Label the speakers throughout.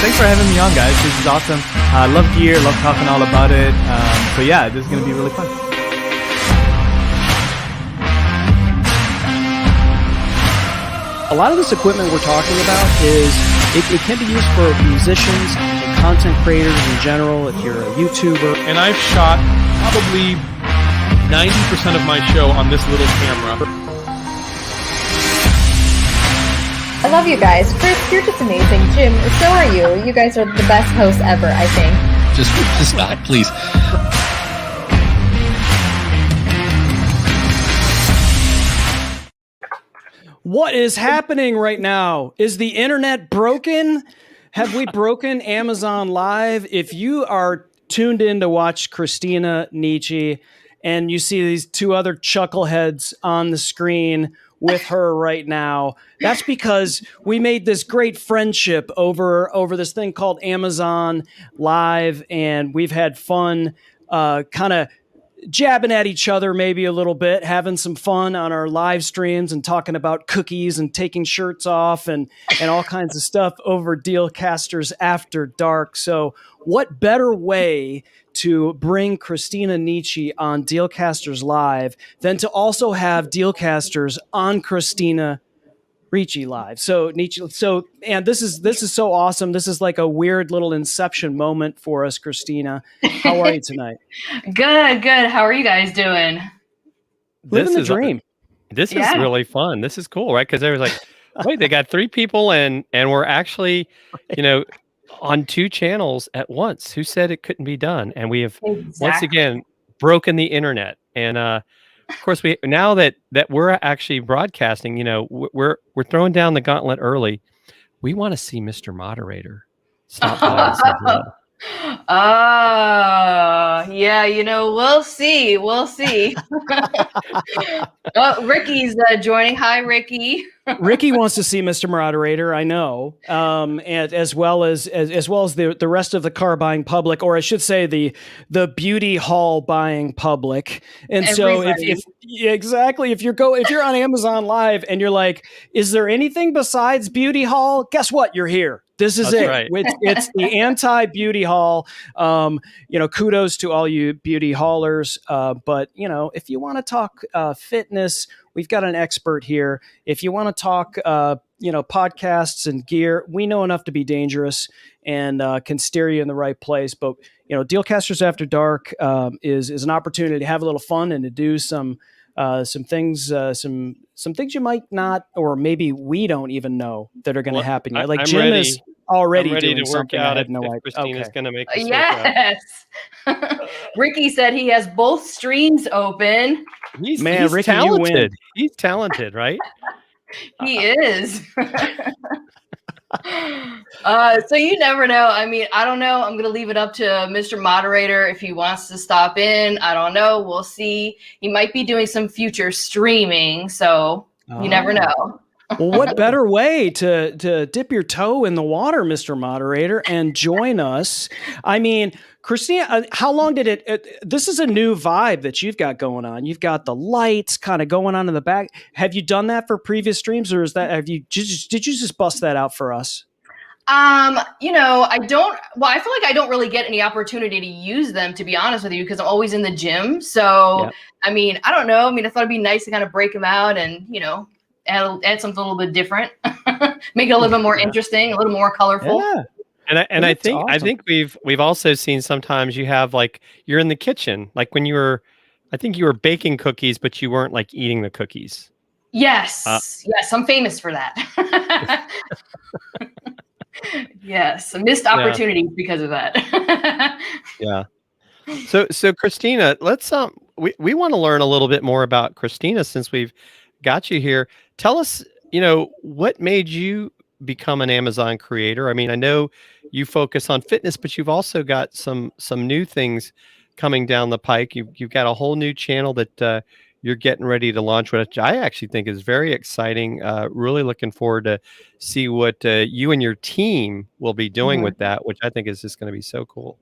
Speaker 1: thanks for having me on, guys. This is awesome. I love gear, love talking all about it. So yeah, this is going to be really fun.
Speaker 2: A lot of this equipment we're talking about it can be used for musicians and content creators in general, if you're a YouTuber.
Speaker 3: And I've shot probably 90% of my show on this little camera.
Speaker 4: I love you guys. Chris, you're just amazing. Jim, so are you. You guys are the best hosts ever, I think.
Speaker 5: Just stop, please.
Speaker 2: What is happening right now? Is the internet broken? Have we broken Amazon Live? If you are tuned in to watch Christina, Nicci, and you see these two other chuckleheads on the screen with her right now, that's because we made this great friendship over this thing called Amazon Live, and we've had fun kind of jabbing at each other maybe a little bit, having some fun on our live streams and talking about cookies and taking shirts off and all kinds of stuff over Dealcasters After Dark. So what better way to bring Christina Nicci on Dealcasters Live than to also have Dealcasters on Christina Nicci Live. And this is so awesome. This is like a weird little inception moment for us, Christina. How are you tonight?
Speaker 6: Good. How are you guys doing?
Speaker 2: Living the dream.
Speaker 7: This is really fun. This is cool, right? Because there was like, wait, they got 3 people and we're actually, on 2 channels at once. Who said it couldn't be done? And we have once again broken the internet. And of course, now that we're actually broadcasting, we're throwing down the gauntlet early. We want to see Mr. Moderator stop by.
Speaker 6: We'll see. Oh, Ricky's joining. Hi, Ricky.
Speaker 2: Ricky wants to see Mr. Moderator, I know, and as well as the rest of the car buying public, or I should say the beauty hall buying public. And
Speaker 6: everybody.
Speaker 2: so if you're on Amazon Live and you're like, is there anything besides beauty hall? Guess what? You're here. This is it.
Speaker 7: Right.
Speaker 2: It's the anti-beauty hall. Kudos to all you beauty haulers. But if you want to talk fitness, we've got an expert here. If you want to talk, podcasts and gear, we know enough to be dangerous and can steer you in the right place. But Dealcasters After Dark is an opportunity to have a little fun and to do some things, some things you might not, or maybe we don't even know that are going to happen. Like Jim
Speaker 7: ready.
Speaker 2: Is already
Speaker 7: I'm ready
Speaker 2: doing
Speaker 7: to work
Speaker 2: something.
Speaker 7: out
Speaker 2: I had no idea.
Speaker 7: Christina's going to make this
Speaker 6: Yes. Ricky said he has both streams open.
Speaker 7: He's
Speaker 2: Ricky,
Speaker 7: talented.
Speaker 2: you win.
Speaker 7: He's talented, right?
Speaker 6: He is. So you never know. I mean, I don't know. I'm going to leave it up to Mr. Moderator if he wants to stop in. I don't know. We'll see. He might be doing some future streaming, so you never know.
Speaker 2: Well, what better way to dip your toe in the water, Mr. Moderator, and join us? I mean, Christina, how long did this is a new vibe that you've got going on. You've got the lights kind of going on in the back. Have you done that for previous streams, or did you just bust that out for us?
Speaker 6: I feel like I don't really get any opportunity to use them, to be honest with you, because I'm always in the gym. So, I mean, I don't know. I mean, I thought it'd be nice to kind of break them out and, add something a little bit different, make it a little bit more interesting, a little more colorful.
Speaker 2: Yeah.
Speaker 7: And I think we've also seen sometimes you have like you're in the kitchen, like when I think you were baking cookies, but you weren't like eating the cookies.
Speaker 6: Yes. Yes, I'm famous for that. Yes, missed opportunities because of that.
Speaker 7: Yeah. So Christina, let's we want to learn a little bit more about Christina since we've got you here. Tell us, what made you become an Amazon creator? I mean, I know you focus on fitness, but you've also got some new things coming down the pike. You've got a whole new channel that you're getting ready to launch, which I actually think is very exciting. Really looking forward to see what you and your team will be doing with that, which I think is just going to be so cool.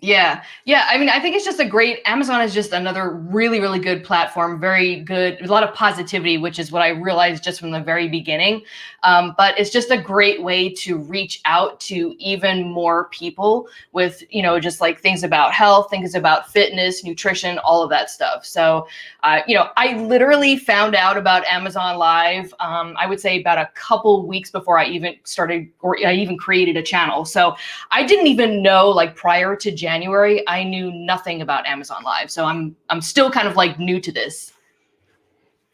Speaker 6: Yeah. Yeah. I mean, I think it's just Amazon is just another really, really good platform. Very good. A lot of positivity, which is what I realized just from the very beginning. But it's just a great way to reach out to even more people with, just like things about health, things about fitness, nutrition, all of that stuff. So, I literally found out about Amazon Live, I would say about a couple weeks before I even started, or I even created a channel. So I didn't even know, like, prior to January, I knew nothing about Amazon Live. So I'm still kind of like new to this.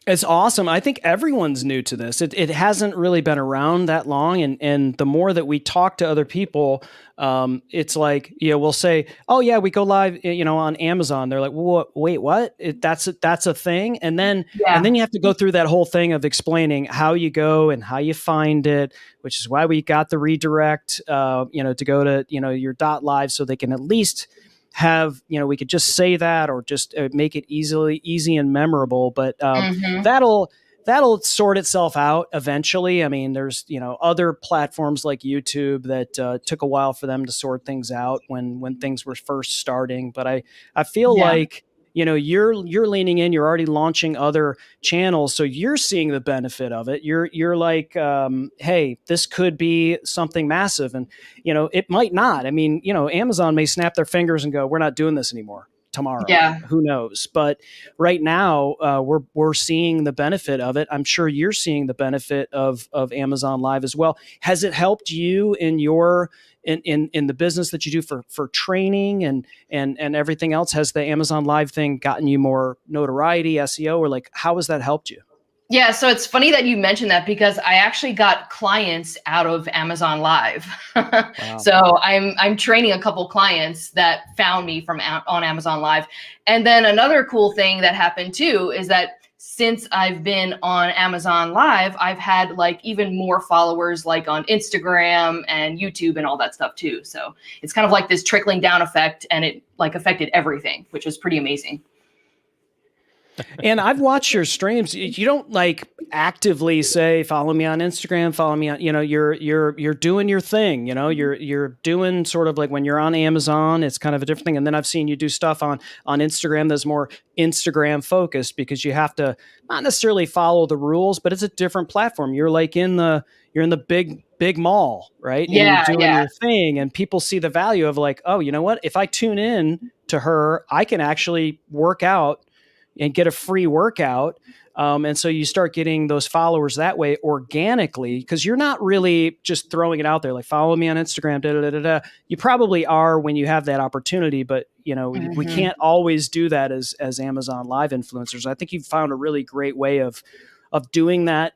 Speaker 2: It's awesome. I think everyone's new to this. It hasn't really been around that long, and the more that we talk to other people, it's like, we'll say, "Oh yeah, we go live, on Amazon." They're like, "Wait, what? That's a thing?" And then you have to go through that whole thing of explaining how you go and how you find it, which is why we got the redirect, to go to your .live, so they can at least have, we could just say that, or just make it easy and memorable. But that'll sort itself out eventually. I mean, there's other platforms like YouTube that took a while for them to sort things out when things were first starting. But I feel like you're leaning in. You're already launching other channels, so you're seeing the benefit of it. You're like, hey, this could be something massive, and it might not. I mean, Amazon may snap their fingers and go, "We're not doing this anymore." Tomorrow, who knows? But right now, we're seeing the benefit of it. I'm sure you're seeing the benefit of Amazon Live as well. Has it helped you in your in the business that you do for training and everything else? Has the Amazon Live thing gotten you more notoriety, SEO, or like, how has that helped you?
Speaker 6: Yeah, so it's funny that you mentioned that, because I actually got clients out of Amazon Live. Wow. So I'm training a couple clients that found me on Amazon Live. And then another cool thing that happened too is that since I've been on Amazon Live, I've had like even more followers, like on Instagram and YouTube and all that stuff too. So it's kind of like this trickling down effect, and it like affected everything, which was pretty amazing.
Speaker 2: And I've watched your streams. You don't like actively say, "Follow me on Instagram, follow me on," you're doing your thing, you're doing sort of like when you're on Amazon, it's kind of a different thing. And then I've seen you do stuff on Instagram that's more Instagram focused, because you have to not necessarily follow the rules, but it's a different platform. You're like you're in the big mall, right? And you're doing your thing, and people see the value of like, "Oh, you know what? If I tune in to her, I can actually work out and get a free workout." And so you start getting those followers that way organically, because you're not really just throwing it out there like, "Follow me on Instagram." Da, da, da, da. You probably are when you have that opportunity, but we can't always do that as Amazon Live influencers. I think you've found a really great way of doing that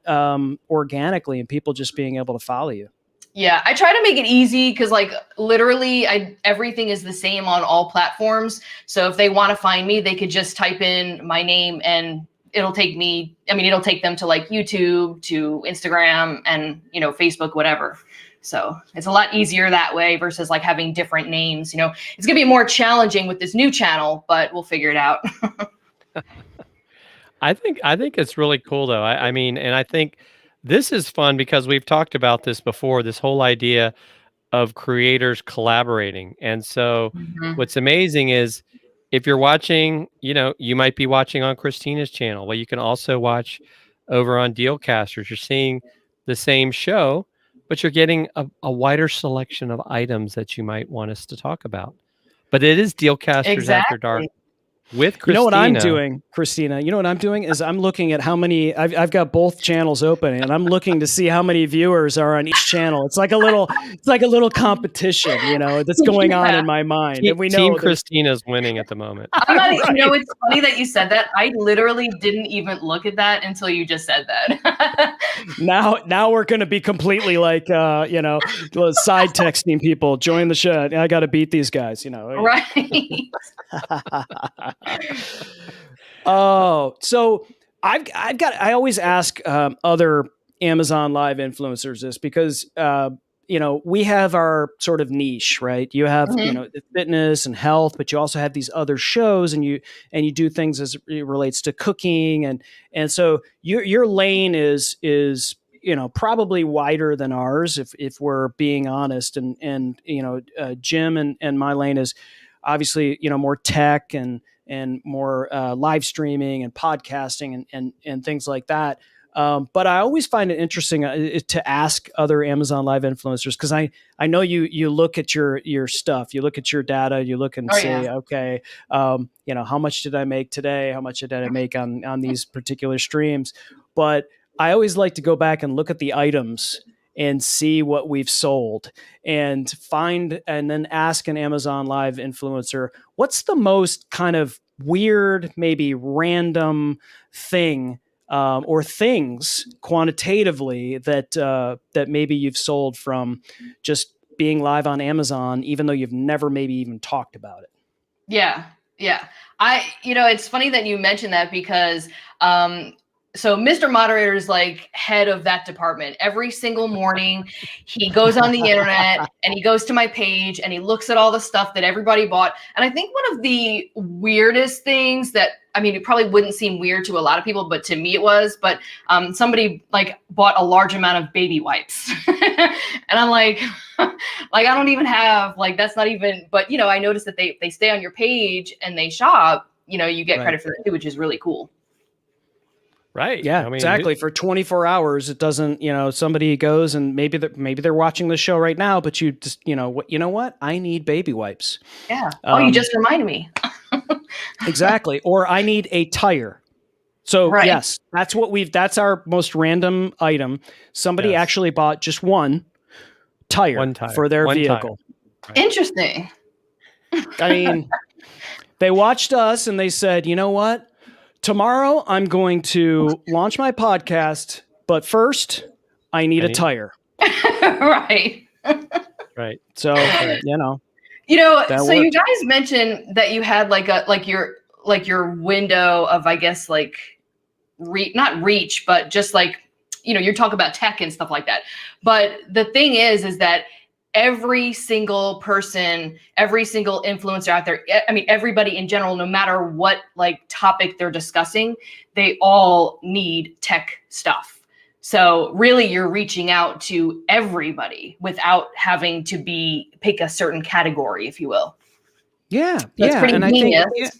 Speaker 2: organically, and people just being able to follow you.
Speaker 6: Yeah, I try to make it easy, because like literally everything is the same on all platforms. So if they want to find me, they could just type in my name and it'll take them to like YouTube, to Instagram, and Facebook, whatever. So it's a lot easier that way versus like having different names. It's gonna be more challenging with this new channel, but we'll figure it out.
Speaker 7: I think it's really cool though. I mean, and I think this is fun because we've talked about this before, this whole idea of creators collaborating. And so what's amazing is if you're watching, you might be watching on Christina's channel. Well, you can also watch over on Dealcasters. You're seeing the same show, but you're getting a wider selection of items that you might want us to talk about. But it is Dealcasters After Dark with Christina.
Speaker 2: You know what I'm doing, Christina? You know what I'm doing is I'm looking at how many I've got both channels open, and I'm looking to see how many viewers are on each channel. It's like a little competition, that's going on in my mind. And we know
Speaker 7: Team Christina's winning at the moment.
Speaker 6: Right. It's funny that you said that. I literally didn't even look at that until you just said that.
Speaker 2: Now we're going to be completely like, side texting people, join the show. I got to beat these guys,
Speaker 6: Right.
Speaker 2: Oh, so I always ask other Amazon Live influencers this, because we have our sort of niche, right? You have fitness and health, but you also have these other shows, and you do things as it relates to cooking, and so your lane is probably wider than ours, if we're being honest, and Jim and my lane is obviously, more tech and more live streaming and podcasting and things like that. But I always find it interesting to ask other Amazon Live influencers, because I know you look at your stuff, you look at your data, you look and say, okay, how much did I make today? How much did I make on these particular streams? But I always like to go back and look at the items and see what we've sold and then ask an Amazon Live influencer, what's the most kind of weird, maybe random thing or things quantitatively that maybe you've sold from just being live on Amazon, even though you've never maybe even talked about it.
Speaker 6: Yeah. It's funny that you mentioned that, because so Mr. Moderator is like head of that department. Every single morning, he goes on the internet and he goes to my page and he looks at all the stuff that everybody bought. And I think one of the weirdest things that, it probably wouldn't seem weird to a lot of people, but to me it was, but somebody like bought a large amount of baby wipes. And I'm like, I don't even have, that's not even, but I noticed that they stay on your page and they shop, you get credit for that too, which is really cool.
Speaker 7: Right.
Speaker 2: Yeah, exactly. For 24 hours, it doesn't, somebody goes and maybe they're watching the show right now, but you just, what? I need baby wipes.
Speaker 6: Yeah. You just reminded me.
Speaker 2: Exactly. Or I need a tire. So yes, that's our most random item. Somebody actually bought just one tire for their vehicle.
Speaker 7: Right.
Speaker 6: Interesting.
Speaker 2: They watched us and they said, you know what? Tomorrow, I'm going to launch my podcast, but first, I need a tire.
Speaker 6: Right.
Speaker 7: Right.
Speaker 2: So,
Speaker 6: so you guys mentioned that you had your window of, I guess, not reach, but just you're talking about tech and stuff like that. But the thing is that every single person, every single influencer out there, everybody in general, no matter what topic they're discussing, they all need tech stuff. So really you're reaching out to everybody without having to pick a certain category, if you will.
Speaker 2: Yeah.
Speaker 6: That's pretty genius.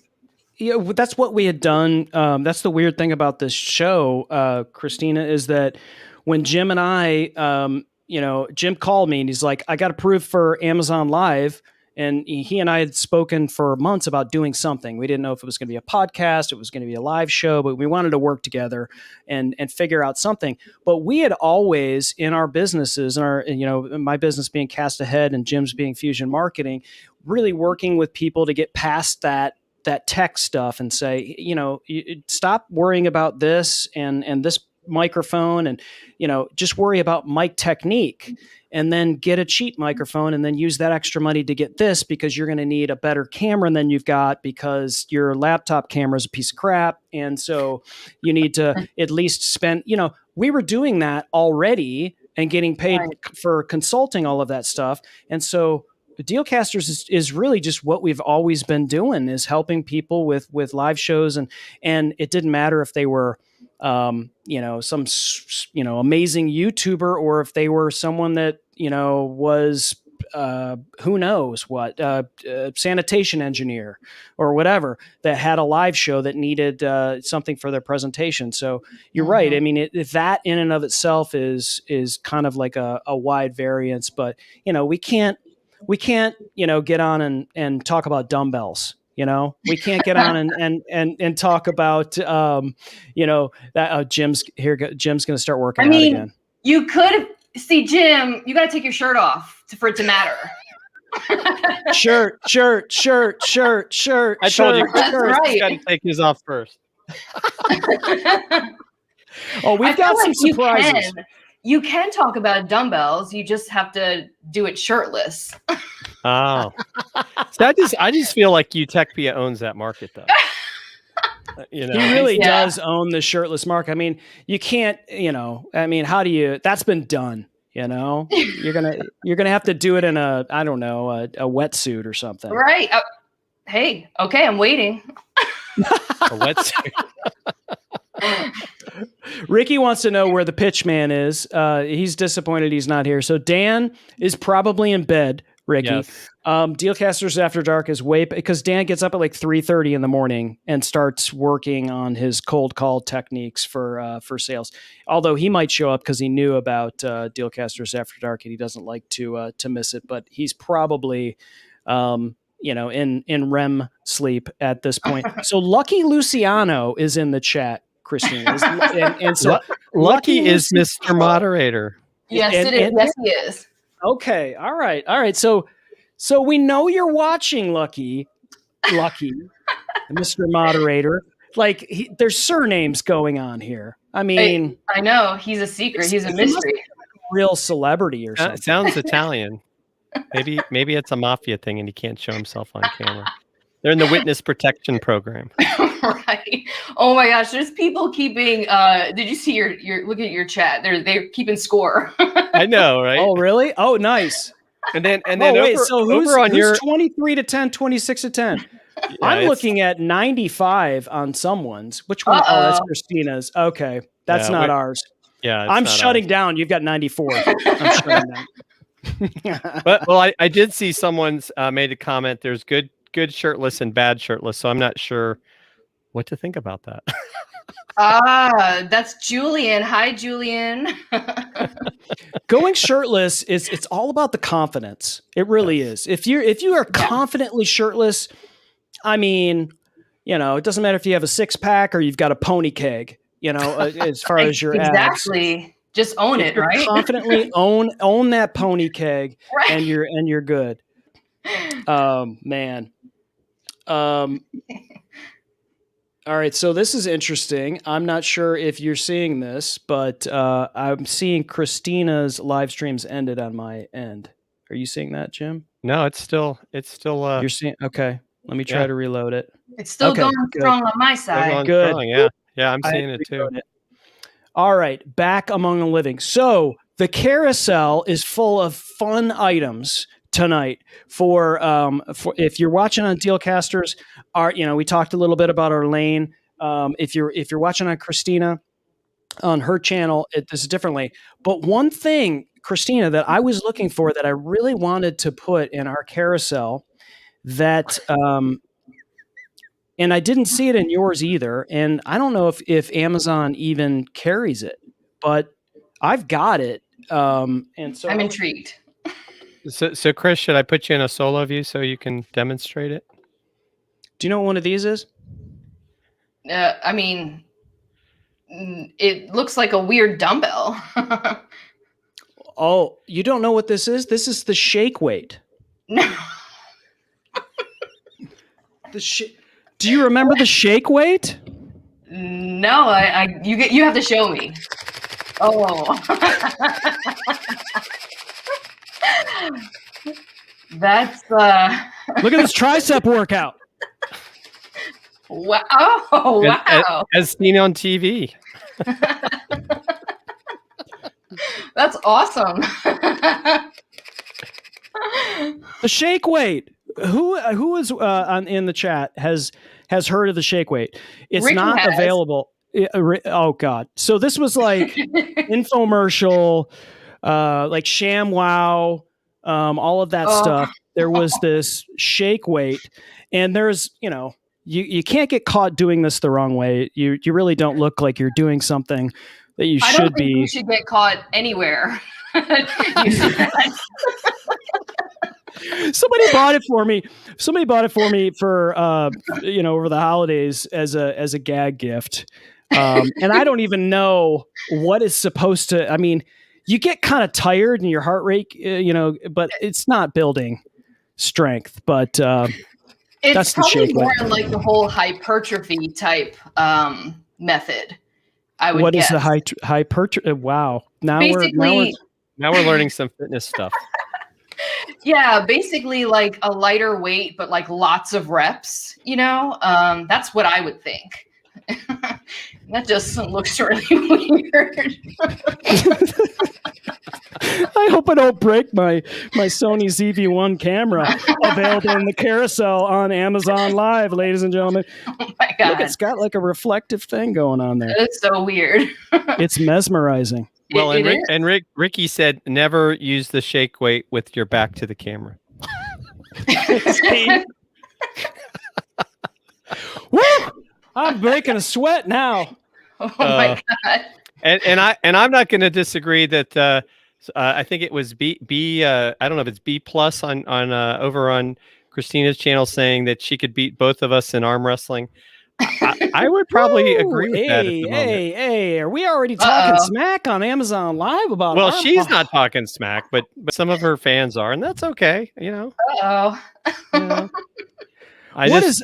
Speaker 2: That's what we had done. That's the weird thing about this show, Christina, is that when Jim and I, Jim called me and he's like, I got approved for Amazon Live. And he and I had spoken for months about doing something. We didn't know if it was going to be a podcast, it was going to be a live show, but we wanted to work together and figure out something. But we had always in our businesses, my business being Cast Ahead and Jim's being Fusion Marketing, really working with people to get past that tech stuff and say, stop worrying about this and this microphone and just worry about mic technique, and then get a cheap microphone and then use that extra money to get this, because you're going to need a better camera than you've got because your laptop camera is a piece of crap. And so you need to at least spend, we were doing that already and getting paid for consulting, all of that stuff. And so Dealcasters is really just what we've always been doing, is helping people with live shows. And it didn't matter if they were some amazing YouTuber, or if they were someone that was who knows what sanitation engineer or whatever, that had a live show that needed something for their presentation. So you're right. That in and of itself is kind of like a wide variance, but we can't get on and talk about dumbbells. We can't get on and talk about, that Jim's going to start working out again.
Speaker 6: You could see Jim, you got to take your shirt off for it to matter.
Speaker 2: Shirt.
Speaker 7: I told you,
Speaker 6: That's right.
Speaker 7: He's got to take his off first.
Speaker 2: We've got some surprises.
Speaker 6: You can talk about dumbbells. You just have to do it shirtless.
Speaker 7: Oh, so I just feel like Utechpia owns that market, though.
Speaker 2: He really does own the shirtless market. You can't. How do you? That's been done. You're gonna have to do it in a wetsuit or something.
Speaker 6: Right. Hey. Okay. I'm waiting.
Speaker 7: A wetsuit.
Speaker 2: Ricky wants to know where the pitch man is. He's disappointed he's not here. So Dan is probably in bed Ricky.
Speaker 7: Yes.
Speaker 2: Dealcasters After Dark is way because Dan gets up at like 3:30 in the morning and starts working on his cold call techniques for sales. Although he might show up because he knew about Dealcasters After Dark and he doesn't like to miss it, but he's probably in REM sleep at this point. So Lucky Luciano is in the chat, Christina, and so
Speaker 7: Lucky is Mr. Moderator.
Speaker 6: Yes, it is. Yes, he is.
Speaker 2: Okay. All right. So we know you're watching, Lucky, Mr. Moderator. Like there's surnames going on here. I mean,
Speaker 6: I know he's a secret. He's a mystery.
Speaker 2: Real celebrity or something.
Speaker 7: Sounds Italian. Maybe it's a mafia thing, and he can't show himself on camera. They're in the witness protection program.
Speaker 6: Right. Oh my gosh, there's people keeping. Did you see your look at your chat? They're keeping score.
Speaker 7: I know, right?
Speaker 2: Oh, really? Oh, nice.
Speaker 7: And then
Speaker 2: who's 23 to 10, 26 to 10?
Speaker 7: Yeah,
Speaker 2: I'm looking at 95 on someone's. Which one? Oh, that's Christina's. Okay, that's not ours.
Speaker 7: Yeah,
Speaker 2: I'm shutting down. You've got 94. I'm shutting down.
Speaker 7: Well, I did see someone's made a comment. There's good shirtless and bad shirtless, so I'm not sure what to think about that.
Speaker 6: That's Julian. Hi, Julian.
Speaker 2: Going shirtless it's all about the confidence. It really is. If you are confidently shirtless, I mean, it doesn't matter if you have a 6-pack or you've got a pony keg. As far as your
Speaker 6: exactly.
Speaker 2: abs.
Speaker 6: Just own it, right?
Speaker 2: Confidently own that pony keg,
Speaker 6: right.
Speaker 2: and you're good. Man. All right, so this is interesting. I'm not sure if you're seeing this, but I'm seeing Christina's live streams ended on my end. Are you seeing that, Jim?
Speaker 7: No, it's still.
Speaker 2: You're seeing. Okay, let me try to reload it.
Speaker 6: It's still going strong on my side.
Speaker 2: Good.
Speaker 7: Strong, yeah, I'm seeing it too.
Speaker 2: All right, back among the living. So the carousel is full of fun items tonight for if you're watching on Dealcasters. We talked a little bit about our lane. If you're watching on Christina on her channel, this is differently. But one thing, Christina, that I was looking for that I really wanted to put in our carousel that and I didn't see it in yours either. And I don't know if Amazon even carries it, but I've got it. And so
Speaker 6: I'm intrigued.
Speaker 7: So Chris, should I put you in a solo view so you can demonstrate it?
Speaker 2: Do you know what one of these is?
Speaker 6: I mean, it looks like a weird dumbbell.
Speaker 2: Oh, you don't know what this is? This is the shake weight.
Speaker 6: No.
Speaker 2: Do you remember the shake weight?
Speaker 6: No, you have to show me. Oh. That's
Speaker 2: Look at this tricep workout.
Speaker 6: Wow. Oh, wow.
Speaker 7: As seen on TV.
Speaker 6: That's awesome.
Speaker 2: The shake weight. Who is in the chat has heard of the shake weight? It's
Speaker 6: Ricky
Speaker 2: not
Speaker 6: has.
Speaker 2: available. Oh God! So this was like infomercial, like ShamWow, all of that stuff. There was this shake weight, and there's you can't get caught doing this the wrong way. You really don't look like you're doing something that you should be.
Speaker 6: You should get caught anywhere.
Speaker 2: Somebody bought it for me. For over the holidays as a gag gift. And I don't even know what is supposed to. I mean, you get kind of tired and your heart rate, but it's not building strength. But
Speaker 6: it's
Speaker 2: that's the
Speaker 6: probably
Speaker 2: shake
Speaker 6: more
Speaker 2: weight.
Speaker 6: like the whole hypertrophy type method. I would guess.
Speaker 2: What is the hypertrophy? Wow. Now
Speaker 6: we're
Speaker 7: learning some fitness stuff.
Speaker 6: Yeah, basically like a lighter weight, but like lots of reps, that's what I would think. That just looks really weird.
Speaker 2: I hope I don't break my Sony ZV-1 camera available in the carousel on Amazon Live, ladies and gentlemen.
Speaker 6: Oh my God.
Speaker 2: Look, it's got like a reflective thing going on there.
Speaker 6: It's so weird.
Speaker 2: It's mesmerizing.
Speaker 7: Well, Ricky said never use the shake weight with your back to the camera.
Speaker 2: See? Woo! I'm breaking a sweat now.
Speaker 6: Oh my god.
Speaker 7: And I'm not going to disagree that I think it was B I don't know if it's B plus on over on Christina's channel saying that she could beat both of us in arm wrestling. I would probably agree with that at the moment.
Speaker 2: Hey, are we already talking smack on Amazon Live about
Speaker 7: Well,
Speaker 2: arm-
Speaker 7: she's not talking smack, but some of her fans are, and that's okay. You know.
Speaker 6: Uh-oh.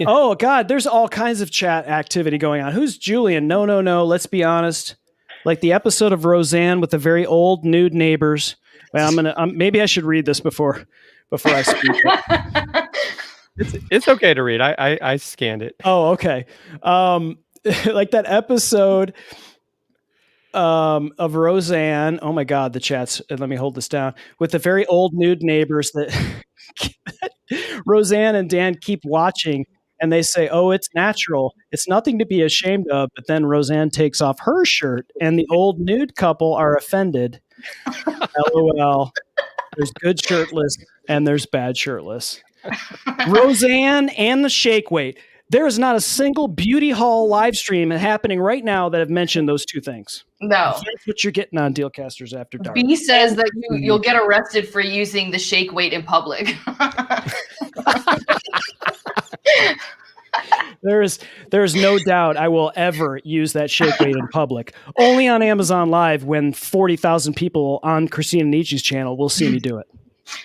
Speaker 2: Oh God, there's all kinds of chat activity going on. Who's Julian? No. Let's be honest. Like the episode of Roseanne with the very old nude neighbors. Well, maybe I should read this before I speak.
Speaker 7: It's okay to read. I scanned it.
Speaker 2: Oh, okay. Like that episode of Roseanne. Oh my God, the chats. Let me hold this down. With the very old nude neighbors that Roseanne and Dan keep watching, and they say, "Oh, it's natural. It's nothing to be ashamed of." But then Roseanne takes off her shirt, and the old nude couple are offended. LOL. There's good shirtless, and there's bad shirtless. Roseanne and the shake weight. There is not a single beauty hall live stream happening right now that have mentioned those two things.
Speaker 6: No.
Speaker 2: That's what you're getting on Dealcasters After Dark.
Speaker 6: B says that you'll get arrested for using the shake weight in public.
Speaker 2: There is no doubt I will ever use that shake weight in public. Only on Amazon Live when 40,000 people on Christina Nicci's channel will see me do it.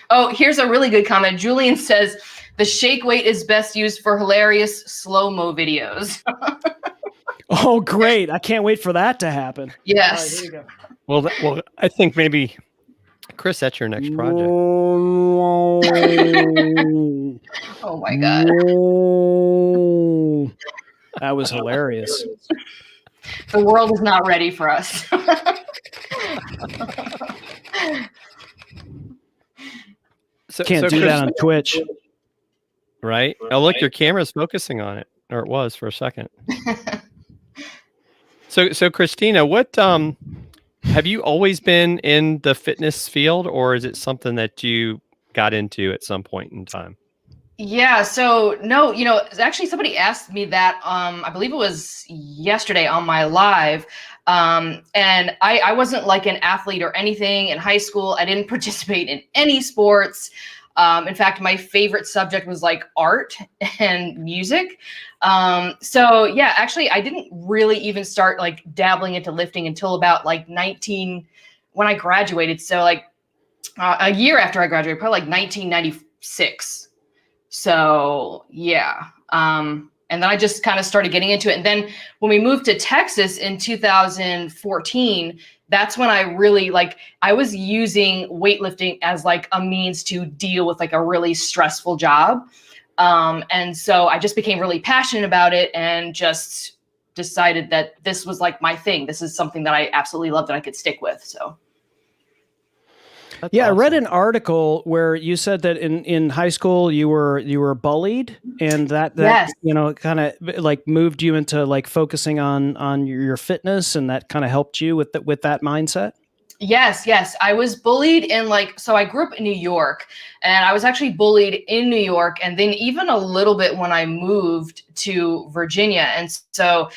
Speaker 6: Oh, here's a really good comment. Julian says the shake weight is best used for hilarious slow-mo videos.
Speaker 2: Oh, great. I can't wait for that to happen.
Speaker 6: Yes.
Speaker 2: All right, here you go.
Speaker 7: Well, I think maybe, Chris, that's your next project.
Speaker 6: Oh my God.
Speaker 2: That was hilarious.
Speaker 6: The world is not ready for us.
Speaker 2: Can't do that on Twitch.
Speaker 7: Right? Oh, look, your camera's focusing on it, or it was for a second. So Christina, what have you always been in the fitness field, or is it something that you got into at some point in time?
Speaker 6: Yeah, so no, actually somebody asked me that I believe it was yesterday on my live. And I wasn't like an athlete or anything in high school. I didn't participate in any sports. In fact, my favorite subject was like art and music. So yeah, actually I didn't really even start like dabbling into lifting until about like 19 when I graduated. So like a year after I graduated, probably like 1996. So yeah. And then I just kind of started getting into it. And then when we moved to Texas in 2014, that's when I really I was using weightlifting as like a means to deal with like a really stressful job. And so I just became really passionate about it and just decided that this was like my thing. This is something that I absolutely love that I could stick with. So.
Speaker 2: That's awesome. I read an article where you said that in high school you were bullied, and that
Speaker 6: yes.
Speaker 2: Kind of like moved you into like focusing on your fitness, and that kind of helped you with that mindset.
Speaker 6: Yes. I was bullied so I grew up in New York, and I was actually bullied in New York, and then even a little bit when I moved to Virginia. And so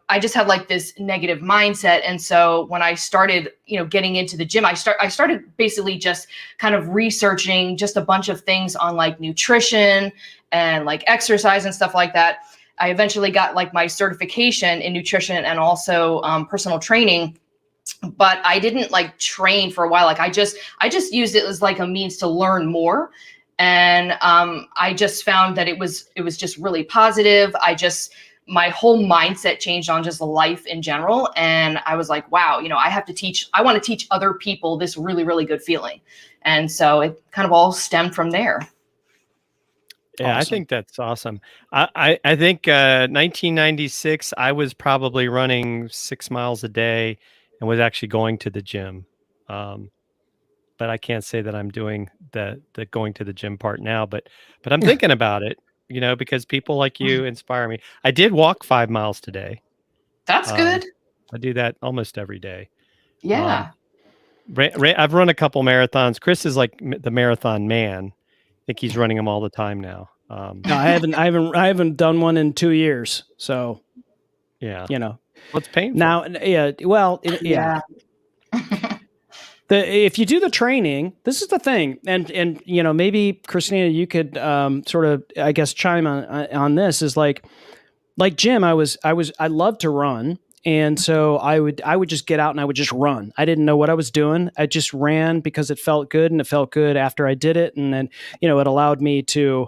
Speaker 6: I just had like this negative mindset. And so when I started, getting into the gym, I started basically just kind of researching just a bunch of things on like nutrition and like exercise and stuff like that. I eventually got like my certification in nutrition and also personal training. But I didn't like train for a while. Like I just used it as like a means to learn more. And I just found that it was just really positive. My whole mindset changed on just life in general. And I was like, wow, I want to teach other people this really, really good feeling. And so it kind of all stemmed from there.
Speaker 7: Yeah,
Speaker 2: Awesome.
Speaker 7: I think that's awesome. I think 1996, I was probably running 6 miles a day and was actually going to the gym. But I can't say that I'm doing the going to the gym part now, but I'm thinking about it, because people like you inspire me. I did walk 5 miles today.
Speaker 6: That's good.
Speaker 7: I do that almost every day.
Speaker 6: Yeah.
Speaker 7: I've run a couple marathons. Chris is like the marathon man. think he's running them all the time now.
Speaker 2: No, I haven't done one in 2 years. So,
Speaker 7: Yeah.
Speaker 2: Well,
Speaker 7: it's painful.
Speaker 2: Now, yeah. If you do the training, this is the thing, and maybe Christina, you could sort of, I guess, chime on this. Is like Jim, I loved to run, and so I would just get out and I would just run. I didn't know what I was doing. I just ran because it felt good, and it felt good after I did it, and then it allowed me to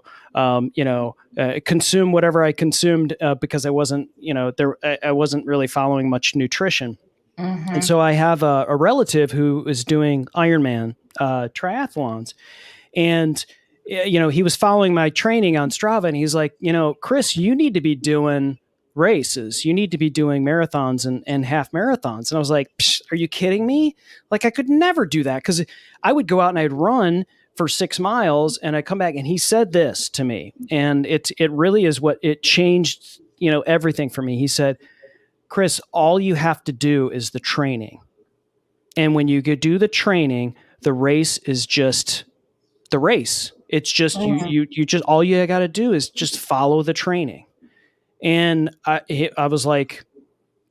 Speaker 2: consume whatever I consumed because I wasn't I wasn't really following much nutrition.
Speaker 6: Mm-hmm.
Speaker 2: And so I have a relative who is doing Ironman triathlons, and he was following my training on Strava, and he's like, Chris, you need to be doing races. You need to be doing marathons and half marathons. And I was like, are you kidding me? Like, I could never do that, because I would go out and I'd run for 6 miles and I come back, and he said this to me, and it really is what it changed, everything for me. He said, Chris, all you have to do is the training. And when you do the training, the race is just the race. It's just, you just, all you got to do is just follow the training. And I was like,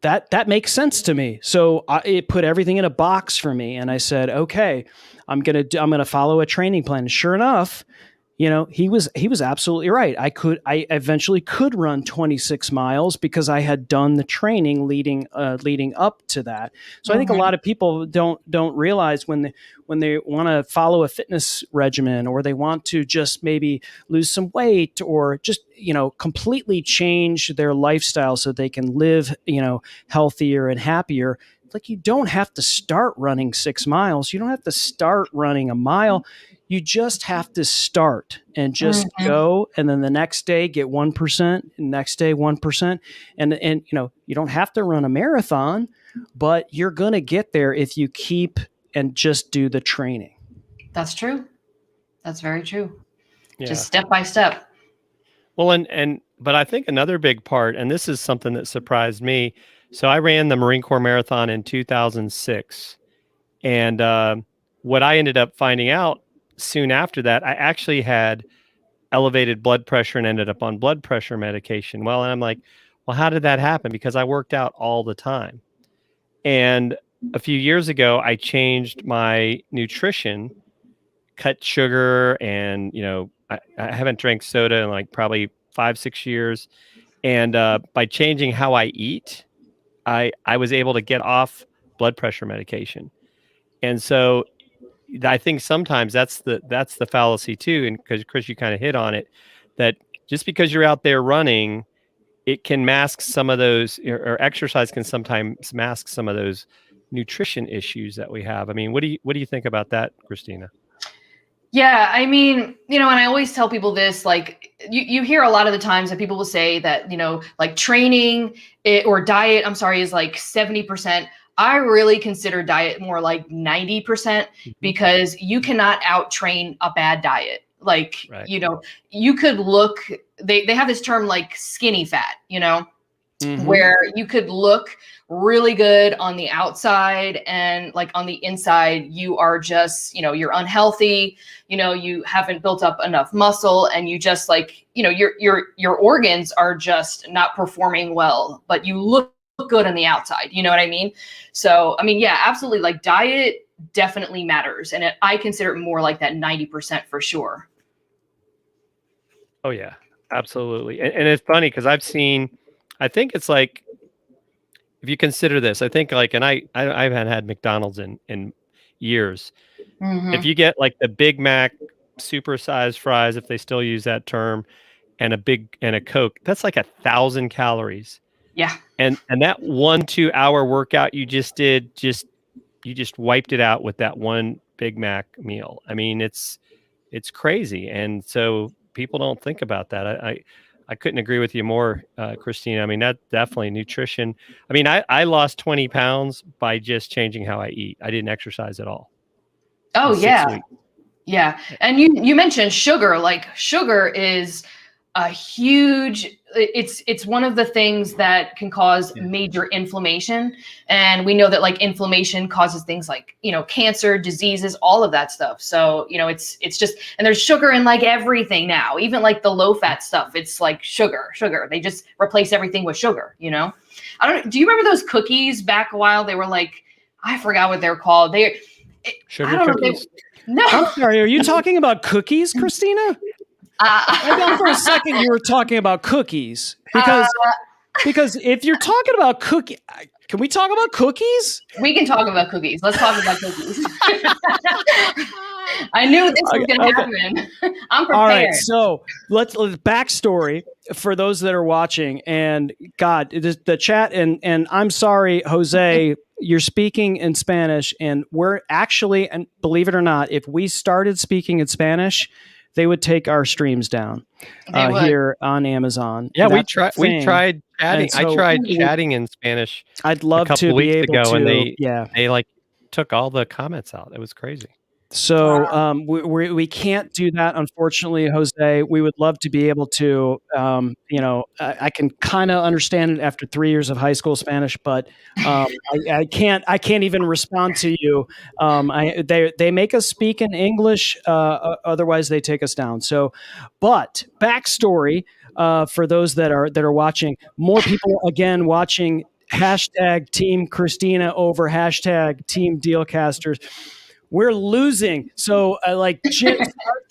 Speaker 2: that makes sense to me. So it put everything in a box for me. And I said, okay, I'm going to follow a training plan. And sure enough, he was absolutely right. I eventually could run 26 miles because I had done the training leading up to that. So I think a lot of people don't realize when they want to follow a fitness regimen, or they want to just maybe lose some weight, or just, completely change their lifestyle so they can live, healthier and happier. Like, you don't have to start running 6 miles. You don't have to start running a mile. You just have to start and just go, and then the next day get 1%, next day 1%, and you don't have to run a marathon, but you're gonna get there if you keep and just do the training.
Speaker 6: That's true. That's very true.
Speaker 7: Yeah.
Speaker 6: Just step by step.
Speaker 7: Well, but I think another big part, and this is something that surprised me. So I ran the Marine Corps Marathon in 2006, and what I ended up finding out soon after that, I actually had elevated blood pressure and ended up on blood pressure medication. Well, and I'm like, well, how did that happen? Because I worked out all the time. And a few years ago, I changed my nutrition, cut sugar, and, I haven't drank soda in like probably 5-6 years. And by changing how I eat, I was able to get off blood pressure medication. And so I think sometimes that's the fallacy too, and because Chris, you kind of hit on it, that just because you're out there running, it can mask some of those, or exercise can sometimes mask some of those nutrition issues that we have. I mean, what do you think about that, Christina?
Speaker 6: Yeah, I mean, and I always tell people this, like, you hear a lot of the times that people will say that, like training or diet, is like 70%. I really consider diet more like 90%, because you cannot out-train a bad diet. Like,
Speaker 7: right.
Speaker 6: You could look, they have this term like skinny fat, where you could look really good on the outside, and like on the inside, you are just, you're unhealthy, you haven't built up enough muscle, and you just like, your organs are just not performing well, but you look good on the outside. You know what I mean? So, I mean, yeah, absolutely. Like, diet definitely matters. And I consider it more like that 90% for sure.
Speaker 7: Oh yeah, absolutely. And it's funny because I think it's like, if you consider this, I think like, and I haven't had McDonald's in years. If you get like the Big Mac supersized fries, if they still use that term, and a Coke, that's like 1,000 calories.
Speaker 6: Yeah.
Speaker 7: And that 1-2 hour workout you just did, you just wiped it out with that one Big Mac meal. I mean, it's crazy. And so people don't think about that. I couldn't agree with you more, Christina. I mean, that definitely nutrition. I mean, I lost 20 pounds by just changing how I eat. I didn't exercise at all.
Speaker 6: Oh, yeah. Yeah. And you mentioned sugar. Like, sugar is a huge, it's one of the things that can cause major inflammation. And we know that like inflammation causes things like, cancer, diseases, all of that stuff. So, it's just, and there's sugar in like everything now, even like the low fat stuff. It's like sugar. They just replace everything with sugar, do you remember those cookies back a while? They were like, I forgot what they're called.
Speaker 3: Sugar cookies?
Speaker 6: No.
Speaker 2: I'm sorry. Are you talking about cookies, Christina? I thought for a second you were talking about cookies because if you're talking about cookie, can we talk about cookies?
Speaker 6: We can talk about cookies. Let's talk about cookies. I knew this was going to happen. I'm prepared.
Speaker 2: All right, so let's backstory for those that are watching. And God, the chat and I'm sorry, Jose, you're speaking in Spanish, and we're actually, and believe it or not, if we started speaking in Spanish, they would take our streams down here on Amazon.
Speaker 7: Yeah, we tried chatting. So, I tried chatting in Spanish.
Speaker 2: I'd love to be able to.
Speaker 7: And they like took all the comments out. It was crazy.
Speaker 2: So we can't do that, unfortunately, Jose. We would love to be able to. I can kind of understand it after 3 years of high school Spanish, but I can't even respond to you. They make us speak in English, otherwise they take us down. So, but backstory for those that are watching, more people again watching. Hashtag Team Christina over hashtag Team Dealcasters. We're losing. So Jim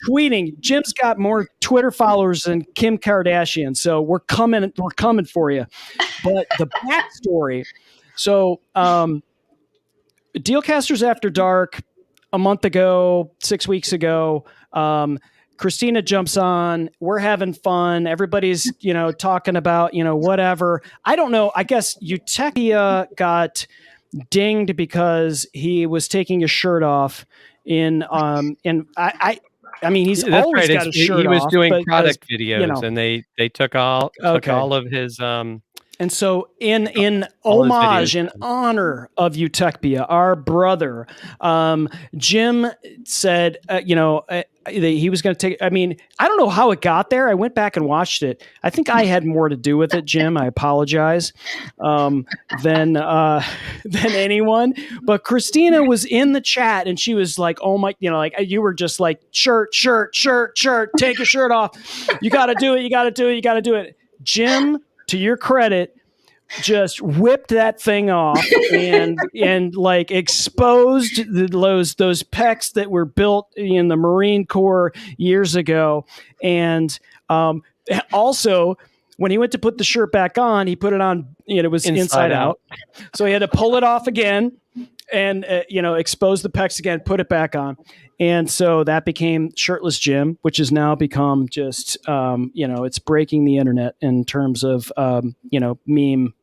Speaker 2: tweeting. Jim's got more Twitter followers than Kim Kardashian. So we're coming for you. But the backstory. So Dealcasters After Dark a month ago, 6 weeks ago, Christina jumps on. We're having fun. Everybody's, talking about, whatever. I don't know. I guess Utopia got dinged because he was taking his shirt off and I mean he's
Speaker 7: That's
Speaker 2: always
Speaker 7: right.
Speaker 2: got his shirt off.
Speaker 7: He was doing product videos and they took all of his
Speaker 2: and so in homage, in honor of Utopia, our brother, Jim said, he was going to take. I mean, I don't know how it got there. I went back and watched it. I think I had more to do with it, Jim. I apologize. Than anyone. But Christina was in the chat and she was like, "Oh my, you were just like shirt, take your shirt off. You got to do it. You got to do it. You got to do it." Jim, to your credit, just whipped that thing off and like exposed those pecs that were built in the Marine Corps years ago. And also, when he went to put the shirt back on, he put it on, it was inside out. So he had to pull it off again and, expose the pecs again, put it back on. And so that became Shirtless Jim, which has now become just, it's breaking the internet in terms of, meme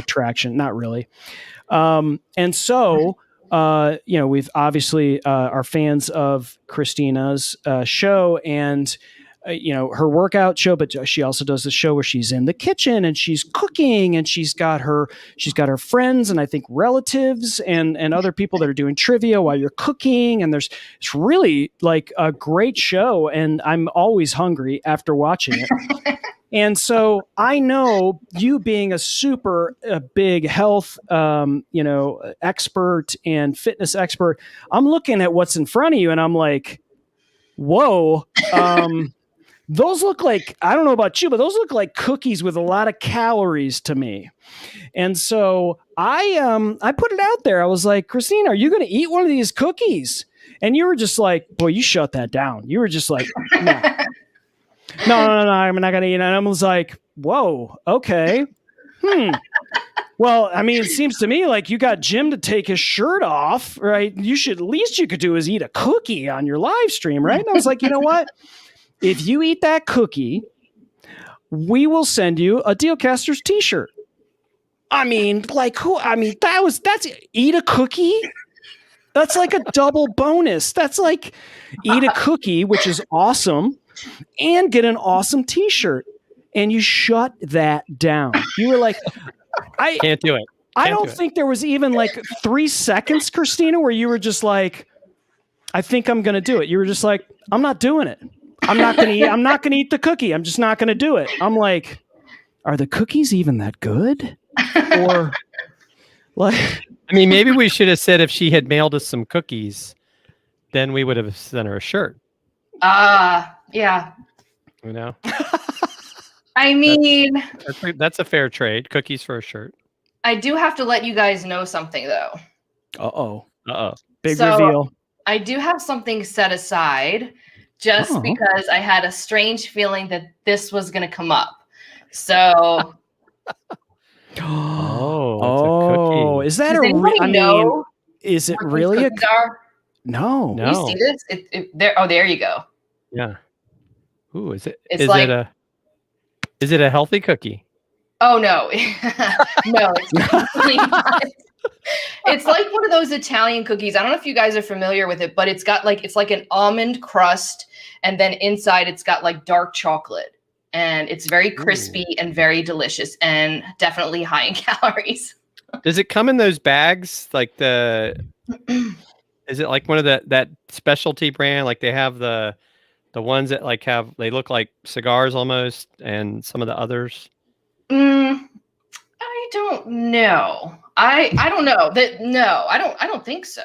Speaker 2: traction. Not really. And so, we've obviously are fans of Christina's show and, her workout show, but she also does the show where she's in the kitchen and she's cooking and she's got her friends and I think relatives and other people that are doing trivia while you're cooking. And it's really like a great show. And I'm always hungry after watching it. And so I know you being a super big health, expert and fitness expert, I'm looking at what's in front of you and I'm like, whoa, those look like, I don't know about you, but those look like cookies with a lot of calories to me. And so I put it out there. I was like, Christina, are you going to eat one of these cookies? And you were just like, boy, you shut that down. You were just like, no, I'm not going to eat it. And I was like, whoa, okay. Well, I mean, it seems to me like you got Jim to take his shirt off, right? Least you could do is eat a cookie on your live stream, right? And I was like, you know what? If you eat that cookie, we will send you a Dealcasters t-shirt. I mean, like who? I mean, that's eat a cookie. That's like a double bonus. That's like eat a cookie, which is awesome, and get an awesome t-shirt. And you shut that down. You were like, I
Speaker 7: can't do it.
Speaker 2: I don't think there was even like 3 seconds, Christina, where you were just like, I think I'm going to do it. You were just like, I'm not doing it. I'm not gonna eat the cookie. I'm just not gonna do it. I'm like, are the cookies even that good? Or like,
Speaker 7: I mean, maybe we should have said if she had mailed us some cookies, then we would have sent her a shirt.
Speaker 6: Yeah.
Speaker 7: You know,
Speaker 6: I mean,
Speaker 7: that's a fair trade. Cookies for a shirt.
Speaker 6: I do have to let you guys know something though.
Speaker 2: uh-oh. Big
Speaker 6: So,
Speaker 2: reveal.
Speaker 6: I do have something set aside just because I had a strange feeling that this was going to come up. So,
Speaker 7: it's a cookie.
Speaker 2: Is that
Speaker 6: does anybody know
Speaker 2: is it
Speaker 6: what
Speaker 2: really
Speaker 6: these
Speaker 2: a
Speaker 6: cookies are?
Speaker 2: No.
Speaker 6: Can you see this? There you go.
Speaker 7: Yeah. Ooh, is it?
Speaker 6: It's
Speaker 7: Is it a healthy cookie?
Speaker 6: Oh no, no, it's definitely not. It's like one of those Italian cookies. I don't know if you guys are familiar with it, but it's got it's like an almond crust, and then inside it's got like dark chocolate, and it's very crispy and very delicious, and definitely high in calories.
Speaker 7: Does it come in those bags? Like is it like one of that specialty brand? Like they have the ones that they look like cigars almost, and some of the others.
Speaker 6: I don't know. I don't know that. No, I don't think so.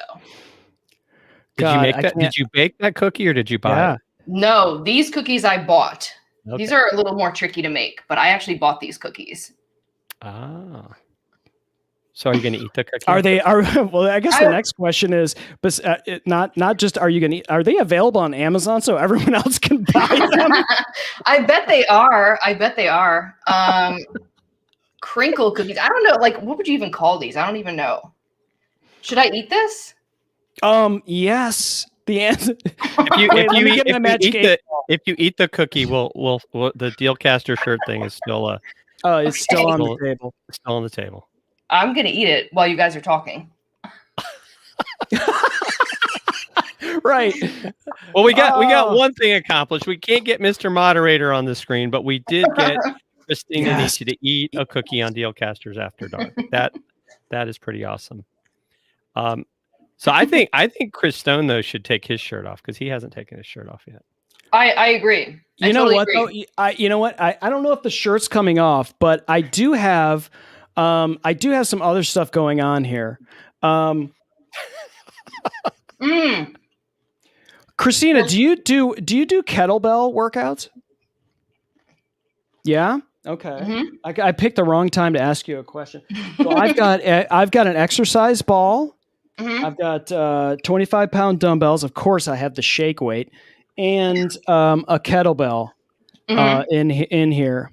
Speaker 7: Did you make that? Did you bake that cookie or did you buy it?
Speaker 6: No, these cookies I bought.
Speaker 7: Okay.
Speaker 6: These are a little more tricky to make, but I actually bought these cookies.
Speaker 7: Ah. So are you going to eat the cookie?
Speaker 2: Well, I guess the next question is, but not just are you going to eat, are they available on Amazon so everyone else can buy them?
Speaker 6: I bet they are. Crinkle cookies. I don't know. Like, what would you even call these? I don't even know. Should I eat this?
Speaker 2: Yes. The answer.
Speaker 7: If you eat the cookie, we'll the Dealcaster shirt thing is still
Speaker 2: it's still on the table.
Speaker 7: It's still on the table.
Speaker 6: I'm gonna eat it while you guys are talking.
Speaker 2: Right.
Speaker 7: Well, we got one thing accomplished. We can't get Mr. Moderator on the screen, but we did get Christina and Nicci to eat a cookie on Dealcasters After Dark. That is pretty awesome. So I think Chris Stone though should take his shirt off because he hasn't taken his shirt off yet.
Speaker 6: I agree.
Speaker 2: You know what? You know what? I don't know if the shirt's coming off, but I do have some other stuff going on here. Christina, do you do kettlebell workouts? Yeah. Okay.
Speaker 6: Mm-hmm.
Speaker 2: I picked the wrong time to ask you a question. So I've got an exercise ball.
Speaker 6: Mm-hmm.
Speaker 2: I've got 25-pound dumbbells. Of course, I have the shake weight and a kettlebell in here.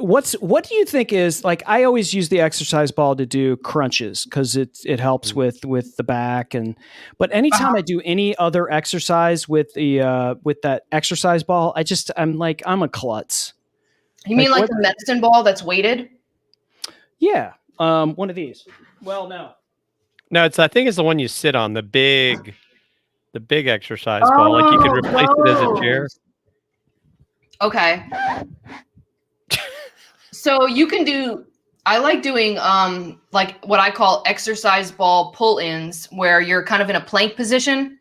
Speaker 2: What do you think is like? I always use the exercise ball to do crunches because it helps with the back but anytime I do any other exercise with that exercise ball, I'm a klutz.
Speaker 6: You mean like the medicine ball that's weighted?
Speaker 2: Yeah. One of these. Well, no.
Speaker 7: No, I think it's the one you sit on, the big exercise ball. Like you could replace it as a chair.
Speaker 6: Okay. So you can do, I like doing like what I call exercise ball pull-ins, where you're kind of in a plank position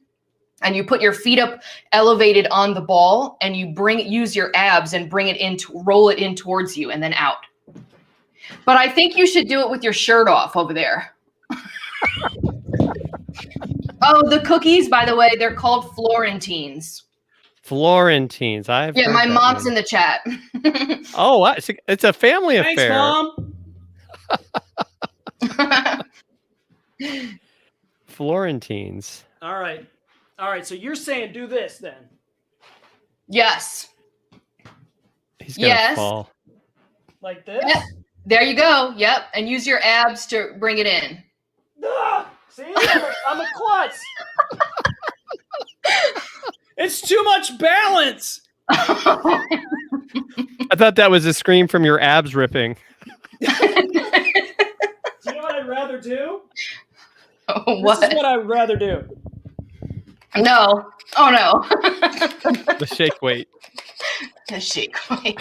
Speaker 6: and you put your feet up elevated on the ball and you use your abs and bring it in, roll it in towards you and then out. But I think you should do it with your shirt off over there. Oh, the cookies, by the way, they're called Florentines.
Speaker 7: Florentines.
Speaker 6: My mom's in the chat.
Speaker 7: Oh, it's a family affair.
Speaker 2: Thanks, Mom.
Speaker 7: Florentines.
Speaker 2: All right. So you're saying do this then?
Speaker 6: Yes.
Speaker 7: He's gonna fall.
Speaker 2: Like this?
Speaker 6: Yep. There you go. Yep. And use your abs to bring it in.
Speaker 2: See, I'm a klutz. It's too much balance.
Speaker 7: I thought that was a scream from your abs ripping.
Speaker 2: Do you know what I'd rather do?
Speaker 6: What?
Speaker 2: This is what I'd rather do.
Speaker 6: No. Oh, no.
Speaker 7: The shake weight.
Speaker 6: The shake weight.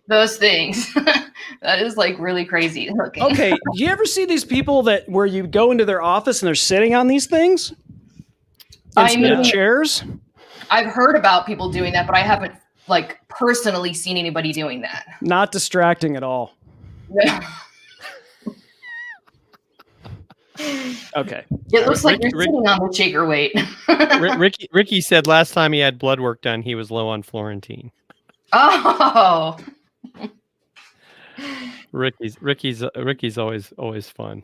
Speaker 6: Those things. That is like really crazy looking.
Speaker 2: Okay, do you ever see these people that where you go into their office and they're sitting on these things instead of chairs?
Speaker 6: I've heard about people doing that, but I haven't like personally seen anybody doing that.
Speaker 2: Not distracting at all. Okay.
Speaker 6: It looks like you're sitting on the shaker weight.
Speaker 7: Ricky said last time he had blood work done, he was low on Florentine.
Speaker 6: Oh.
Speaker 7: Ricky's always fun,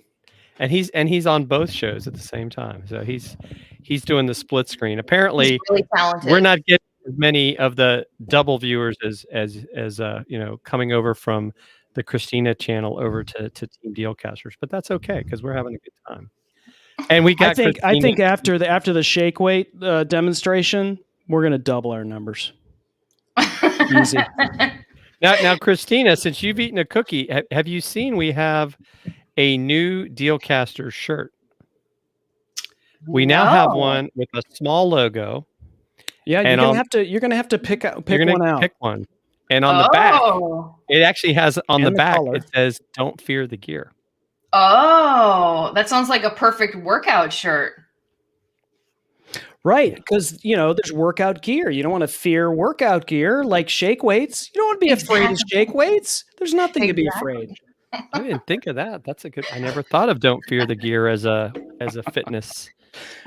Speaker 7: and he's on both shows at the same time. So he's doing the split screen. Apparently,
Speaker 6: he's really talented.
Speaker 7: We're not getting as many of the double viewers as coming over from the Christina channel over to Team Dealcasters, but that's okay because we're having a good time. And we got.
Speaker 2: I think after the shake weight demonstration, we're gonna double our numbers. Easy.
Speaker 7: Now, Christina, since you've eaten a cookie, have you seen we have a new Dealcaster shirt? We now have one with a small logo.
Speaker 2: Yeah, you're gonna have to pick one out.
Speaker 7: Pick one, and on the back, it actually has on the back
Speaker 2: color.
Speaker 7: It says "Don't fear the gear."
Speaker 6: Oh, that sounds like a perfect workout shirt.
Speaker 2: Right, because there's workout gear. You don't want to fear workout gear like shake weights. You don't want to be afraid of shake weights. There's nothing to be afraid.
Speaker 7: I didn't think of that. That's a good. I never thought of "Don't fear the gear" as a fitness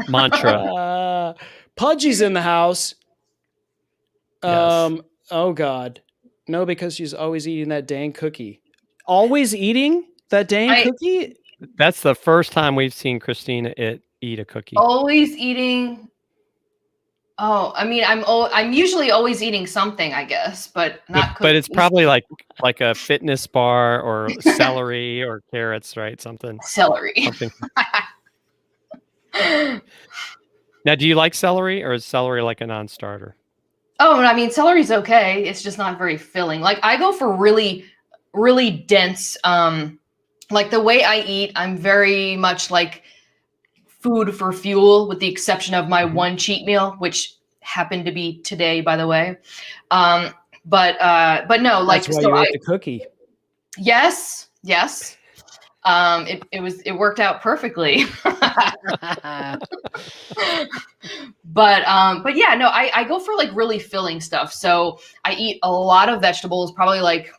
Speaker 7: mantra.
Speaker 2: Pudgy's in the house.
Speaker 7: Yes.
Speaker 2: Oh God, no, because she's always eating that dang cookie. Always eating that dang cookie.
Speaker 7: That's the first time we've seen Christina eat a cookie.
Speaker 6: Always eating. Oh, I mean, I'm usually always eating something, I guess, but not cookies.
Speaker 7: But it's probably like a fitness bar or celery or carrots, right? Something.
Speaker 6: Celery.
Speaker 7: Something. Now, do you like celery, or is celery like a non-starter?
Speaker 6: Oh, I mean, celery's okay. It's just not very filling. Like I go for really, really dense. Like the way I eat, I'm very much like food for fuel, with the exception of my one cheat meal, which happened to be today, by the way. But no, like
Speaker 2: that's why you ate the cookie.
Speaker 6: Yes. It worked out perfectly. But yeah, no, I go for like really filling stuff. So I eat a lot of vegetables, probably like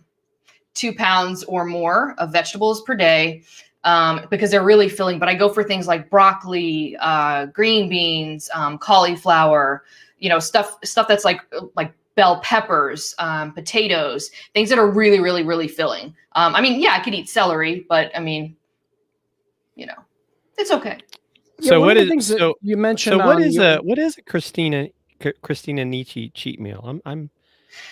Speaker 6: 2 pounds or more of vegetables per day. Because they're really filling, but I go for things like broccoli, green beans, cauliflower, stuff that's like bell peppers, potatoes, things that are really, really, really filling. I mean, yeah, I could eat celery, but I mean, it's okay.
Speaker 7: So what is
Speaker 2: you mentioned?
Speaker 7: So what is a Christina Nicci cheat meal? I'm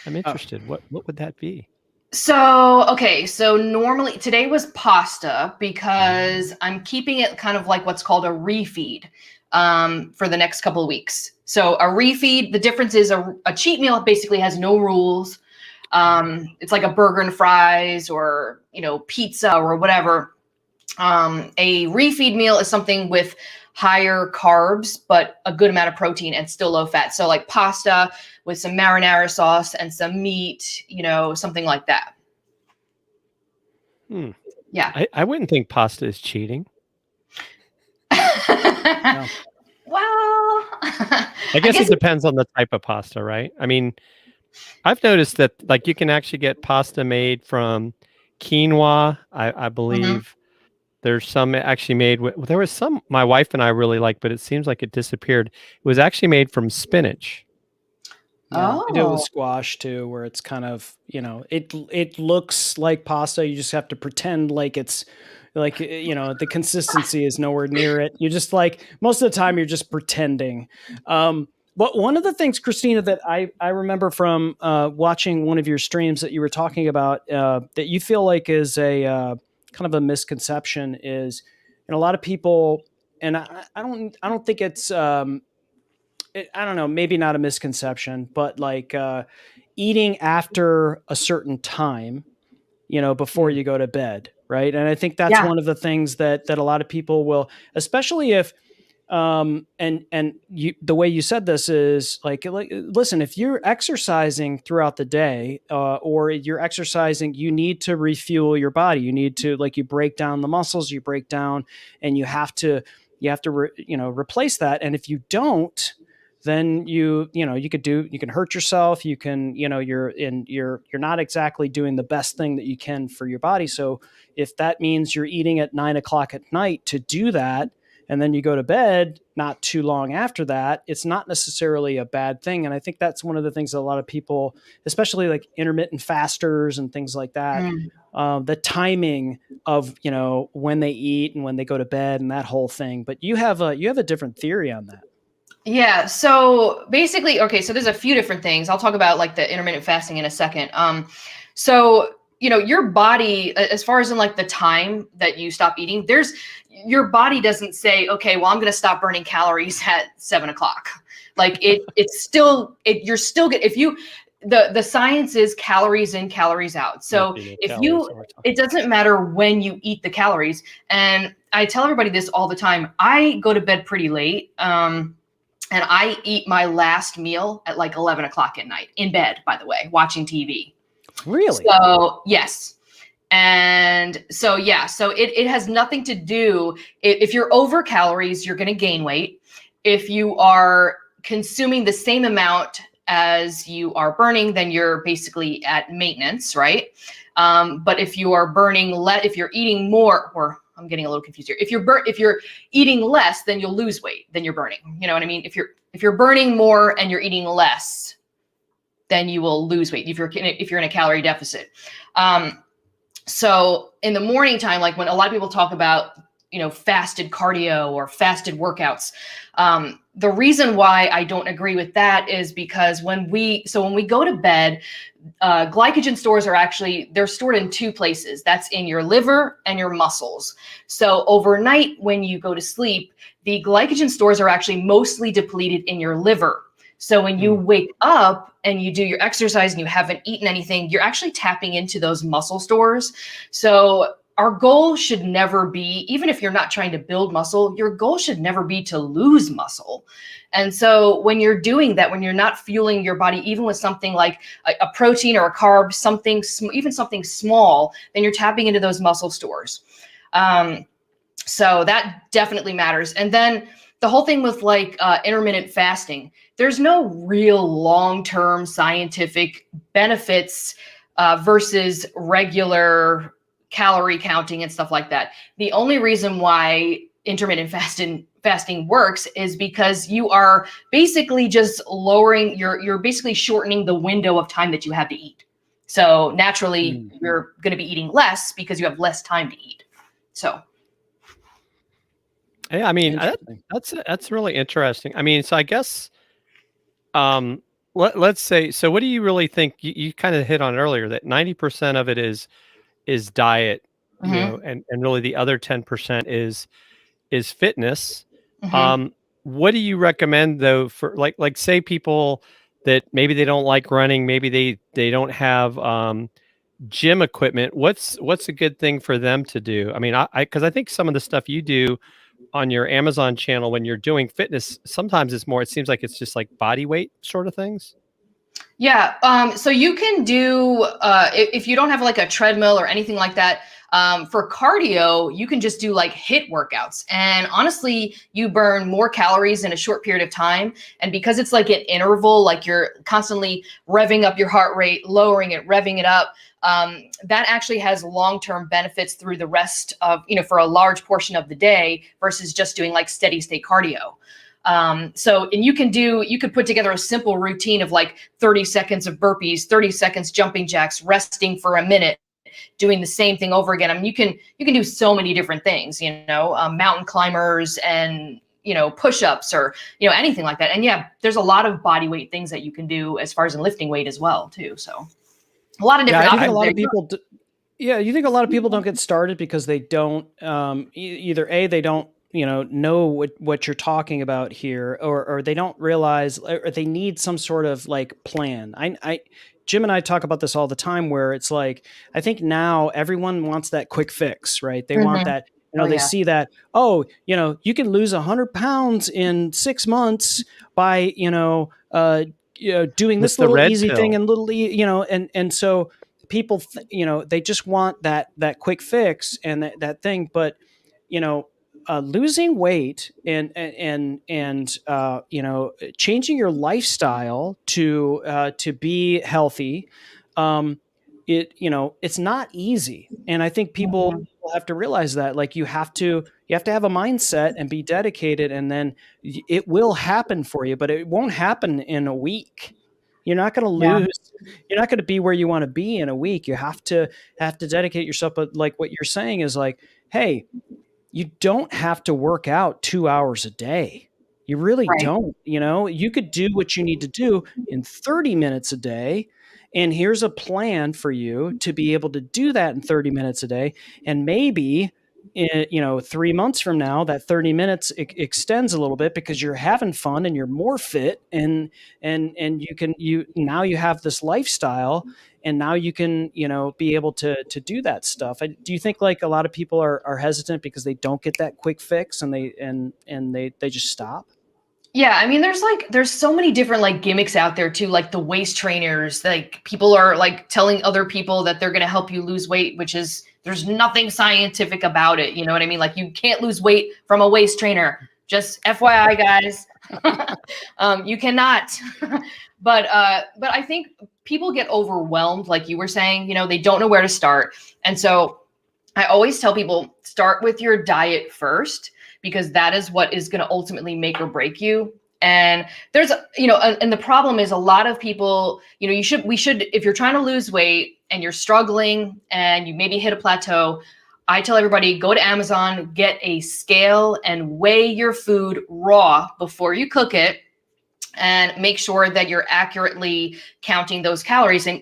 Speaker 7: interested. What would that be?
Speaker 6: So, okay. So normally today was pasta because I'm keeping it kind of like what's called a refeed for the next couple of weeks. So a refeed, the difference is a cheat meal basically has no rules. It's like a burger and fries or, pizza or whatever. A refeed meal is something with higher carbs, but a good amount of protein and still low fat. So like pasta with some marinara sauce and some meat, something like that. Yeah.
Speaker 7: I wouldn't think pasta is cheating.
Speaker 6: No. Well,
Speaker 7: I guess it depends on the type of pasta, right? I mean, I've noticed that like you can actually get pasta made from quinoa. I believe. Mm-hmm. There's some actually made with, there was some my wife and I really liked, but it seems like it disappeared. It was actually made from spinach.
Speaker 2: Yeah, I do it with squash too, where it's kind of, it looks like pasta. You just have to pretend like it's like, the consistency is nowhere near it. You just like, most of the time you're just pretending. But one of the things, Christina, that I remember from watching one of your streams that you were talking about that you feel like is a kind of a misconception is, and a lot of people, and I don't think it's, I don't know, maybe not a misconception, but like eating after a certain time, before you go to bed. Right. And I think that's one of the things that a lot of people will, especially if And the way you said this is like, listen, if you're exercising throughout the day, or you're exercising, you need to refuel your body. You need to, like, you break down the muscles, you break down, and you have to replace that. And if you don't, then you can hurt yourself. You can, you're not exactly doing the best thing that you can for your body. So if that means you're eating at 9 o'clock at night to do that, and then you go to bed not too long after that, it's not necessarily a bad thing. And I think that's one of the things that a lot of people, especially like intermittent fasters and things like that, the timing of, when they eat and when they go to bed and that whole thing. But you have a different theory on that.
Speaker 6: Yeah. So basically, okay, so there's a few different things. I'll talk about like the intermittent fasting in a second. So your body, as far as in like the time that you stop eating, your body doesn't say, okay, well, I'm going to stop burning calories at 7 o'clock. Like it's still, you're still good. If you, the science is calories in, calories out. So it doesn't matter when you eat the calories. And I tell everybody this all the time. I go to bed pretty late. And I eat my last meal at like 11 o'clock at night, in bed, by the way, watching TV.
Speaker 2: Really?
Speaker 6: So, yes. And so, yeah, so it has nothing to do, if you're over calories, you're going to gain weight. If you are consuming the same amount as you are burning, then you're basically at maintenance, right? But if you are burning if you're eating more, or I'm getting a little confused here. If you're eating less, then you'll lose weight, then you're burning. You know what I mean? If you're burning more and you're eating less, then you will lose weight if you're in a calorie deficit. So in the morning time, like when a lot of people talk about, fasted cardio or fasted workouts, the reason why I don't agree with that is because when we go to bed, glycogen stores they're stored in two places. That's in your liver and your muscles. So overnight, when you go to sleep, the glycogen stores are actually mostly depleted in your liver. So when you wake up and you do your exercise and you haven't eaten anything, you're actually tapping into those muscle stores. So our goal should never be, even if you're not trying to build muscle, your goal should never be to lose muscle. And so when you're doing that, when you're not fueling your body, even with something like a protein or a carb, even something small, then you're tapping into those muscle stores. So that definitely matters. And then the whole thing with like intermittent fasting, there's no real long-term scientific benefits versus regular calorie counting and stuff like that. The only reason why intermittent fasting works is because you are basically just you're basically shortening the window of time that you have to eat. So naturally, you're going to be eating less because you have less time to eat. So.
Speaker 7: Yeah, I mean, that's really interesting. I mean, so I guess, let's say, so what do you really think? You kind of hit on earlier that 90% of it is diet, and really the other 10% is fitness. What do you recommend though for like say people that maybe they don't like running, maybe they don't have gym equipment. What's a good thing for them to do? I mean, because I think some of the stuff you do on your Amazon channel when you're doing fitness, sometimes it seems like it's just like body weight sort of things.
Speaker 6: Yeah. So you can do, if you don't have like a treadmill or anything like that, for cardio, you can just do like HIIT workouts. And honestly, you burn more calories in a short period of time. And because it's like an interval, like you're constantly revving up your heart rate, lowering it, revving it up, that actually has long-term benefits through the rest of, for a large portion of the day versus just doing like steady state cardio. And you could put together a simple routine of like 30 seconds of burpees, 30 seconds jumping jacks, resting for a minute, doing the same thing over again. I mean, you can do so many different things, mountain climbers and, push-ups or, anything like that. And yeah, there's a lot of body weight things that you can do as far as in lifting weight as well too. So a lot of different options.
Speaker 2: I think a lot of people you think a lot of people don't get started because they don't, either they don't, know what you're talking about here, or they don't realize, or they need some sort of like plan. Jim and I talk about this all the time where it's like, I think now everyone wants that quick fix, right? They want that You know,
Speaker 6: Oh,
Speaker 2: they
Speaker 6: yeah.
Speaker 2: see that, oh, you know, you can lose 100 pounds in 6 months by, doing
Speaker 7: With
Speaker 2: this
Speaker 7: the
Speaker 2: little
Speaker 7: red
Speaker 2: easy thing
Speaker 7: pill.
Speaker 2: and and so people, they just want that quick fix and that thing. But, losing weight and changing your lifestyle to be healthy, it's not easy. And I think people
Speaker 6: Mhm.
Speaker 2: have to realize that, like, you have to have a mindset and be dedicated, and then it will happen for you, but it won't happen in a week. You're not going to
Speaker 6: Yeah.
Speaker 2: lose. You're not going to be where you want to be in a week. You have to dedicate yourself. But like what you're saying is like, hey, you don't have to work out 2 hours a day. You really
Speaker 6: Right.
Speaker 2: don't. You could do what you need to do in 30 minutes a day. And here's a plan for you to be able to do that in 30 minutes a day. And maybe, 3 months from now, that 30 minutes extends a little bit because you're having fun and you're more fit, and you have this lifestyle, and now you can, be able to do that stuff. Do you think like a lot of people are hesitant because they don't get that quick fix, and they just stop?
Speaker 6: Yeah, I mean, there's so many different like gimmicks out there too, like the waist trainers. Like people are like telling other people that they're gonna help you lose weight, which is there's nothing scientific about it. You know what I mean? Like you can't lose weight from a waist trainer. Just FYI, guys, you cannot. But I think people get overwhelmed, like you were saying. They don't know where to start, and so I always tell people start with your diet first, because that is what is going to ultimately make or break you. And and the problem is a lot of people, we should, if you're trying to lose weight and you're struggling and you maybe hit a plateau, I tell everybody go to Amazon, get a scale and weigh your food raw before you cook it, and make sure that you're accurately counting those calories, and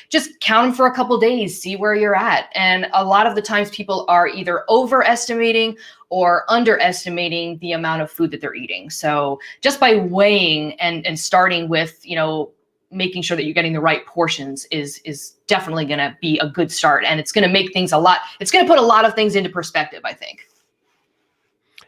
Speaker 6: just count them for a couple days, see where you're at. And a lot of the times people are either overestimating or underestimating the amount of food that they're eating. So just by weighing and starting with making sure that you're getting the right portions is definitely going to be a good start, and it's going to make things it's going to put a lot of things into perspective, I think.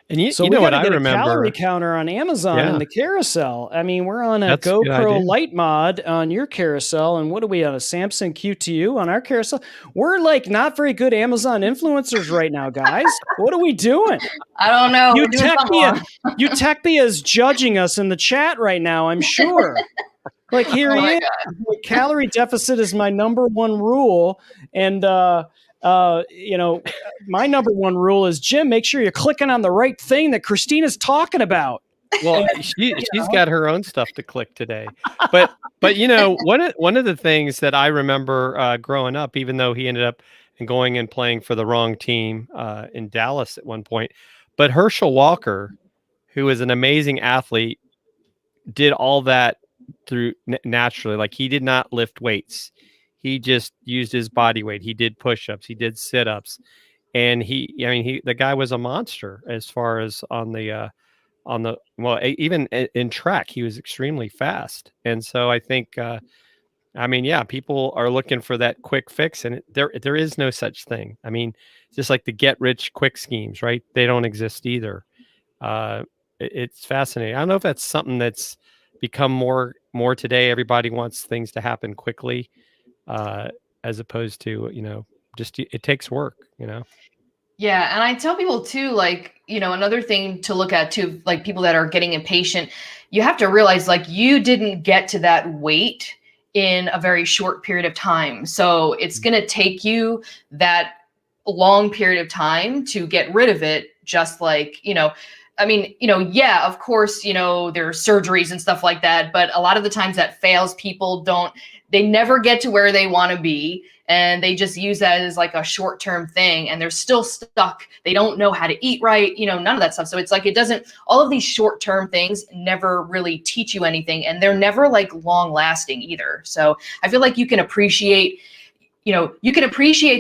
Speaker 7: And
Speaker 2: So
Speaker 7: you
Speaker 2: we
Speaker 7: know
Speaker 2: got
Speaker 7: what
Speaker 2: to
Speaker 7: I
Speaker 2: get a
Speaker 7: remember?
Speaker 2: calorie counter on Amazon in
Speaker 7: Yeah.
Speaker 2: the carousel. I mean, we're on a
Speaker 7: That's a good
Speaker 2: GoPro
Speaker 7: idea.
Speaker 2: Light Mod on your carousel, and what are we on, a Samsung QTU on our carousel? We're like not very good Amazon influencers right now, guys. What are we doing?
Speaker 6: I don't know.
Speaker 2: You
Speaker 6: We're doing something wrong.
Speaker 2: Techpia is judging us in the chat right now, I'm sure. Like, here
Speaker 6: Oh
Speaker 2: he
Speaker 6: my
Speaker 2: is. Like, calorie deficit is my number one rule, and my number one rule is, Jim, make sure you're clicking on the right thing that Christina's talking about.
Speaker 7: Well, she's got her own stuff to click today, but one of the things that I remember growing up, even though he ended up going and playing for the wrong team in Dallas at one point, but Herschel Walker, who is an amazing athlete, did all that through naturally. Like, he did not lift weights; he just used his body weight. He did push-ups, he did sit-ups, and the guy was a monster as far as even in track, he was extremely fast. And so I think, people are looking for that quick fix, and there is no such thing. I mean, just like the get rich quick schemes, right? They don't exist either. It's fascinating. I don't know if that's something that's become more today. Everybody wants things to happen quickly, as opposed to, just it takes work.
Speaker 6: Yeah, and I tell people too, like, another thing to look at too, like people that are getting impatient, you have to realize like you didn't get to that weight in a very short period of time. So it's going to take you that long period of time to get rid of it. Just like, yeah, of course, there are surgeries and stuff like that, but a lot of the times that fails. They never get to where they want to be, and they just use that as like a short-term thing, and they're still stuck. They don't know how to eat right, none of that stuff. So it's like all of these short-term things never really teach you anything, and they're never like long-lasting either. So I feel like you can appreciate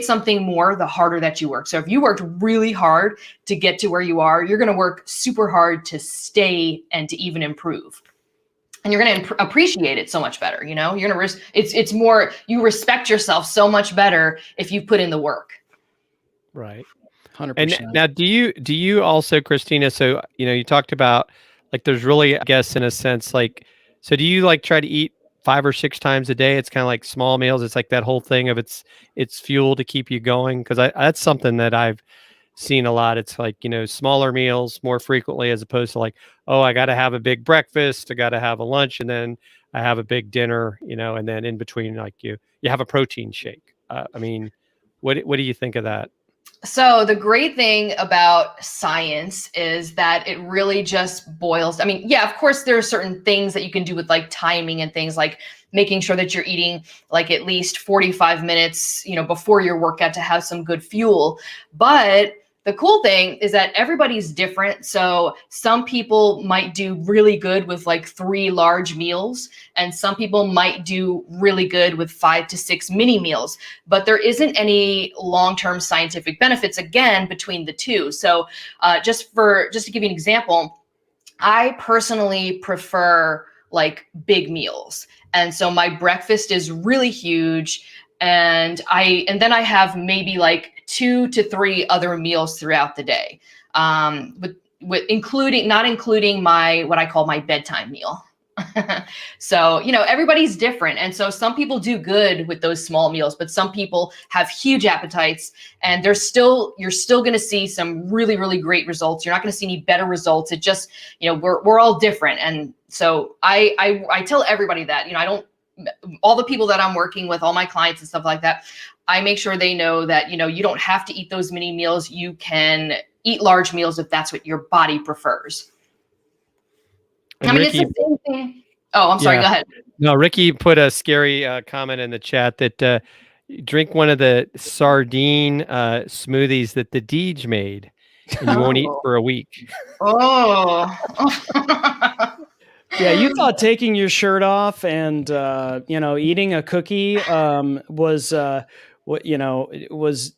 Speaker 6: something more the harder that you work. So if you worked really hard to get to where you are, you're going to work super hard to stay and to even improve. And you're going to appreciate it so much better. You're going to, it's more, you respect yourself so much better if you put in the work.
Speaker 7: Right.
Speaker 2: 100%.
Speaker 7: And now, do you also, Christina? So you talked about like there's really, I guess, in a sense, like, so do you like try to eat 5 or 6 times a day? It's kind of like small meals. It's like that whole thing of it's fuel to keep you going. Because that's something that I've seen a lot. It's like smaller meals more frequently as opposed to like, oh, I got to have a big breakfast, I got to have a lunch, and then I have a big dinner, and then in between, like you have a protein shake. I mean, what do you think of that?
Speaker 6: So the great thing about science is that it really just boils. I mean, yeah, of course, there are certain things that you can do with like timing and things like making sure that you're eating like at least 45 minutes, before your workout to have some good fuel. But the cool thing is that everybody's different. So some people might do really good with like 3 large meals, and some people might do really good with 5 to 6 mini meals. But there isn't any long-term scientific benefits, again, between the two. So just to give you an example, I personally prefer like big meals. And so my breakfast is really huge. And then I have maybe like 2 to 3 other meals throughout the day, with not including my what I call my bedtime meal. So everybody's different, and so some people do good with those small meals, but some people have huge appetites, and you're still going to see some really, really great results. You're not going to see any better results. It just we're all different, and so I tell everybody that I don't. All the people that I'm working with, all my clients and stuff like that, I make sure they know that, you don't have to eat those mini meals. You can eat large meals if that's what your body prefers.
Speaker 7: And
Speaker 6: Ricky, it's the same thing. Oh, I'm sorry.
Speaker 7: Yeah.
Speaker 6: Go ahead.
Speaker 7: No, Ricky put a scary comment in the chat that drink one of the sardine smoothies that the Deej made, and you won't eat for a week.
Speaker 6: Oh.
Speaker 2: Yeah, you thought taking your shirt off and eating a cookie was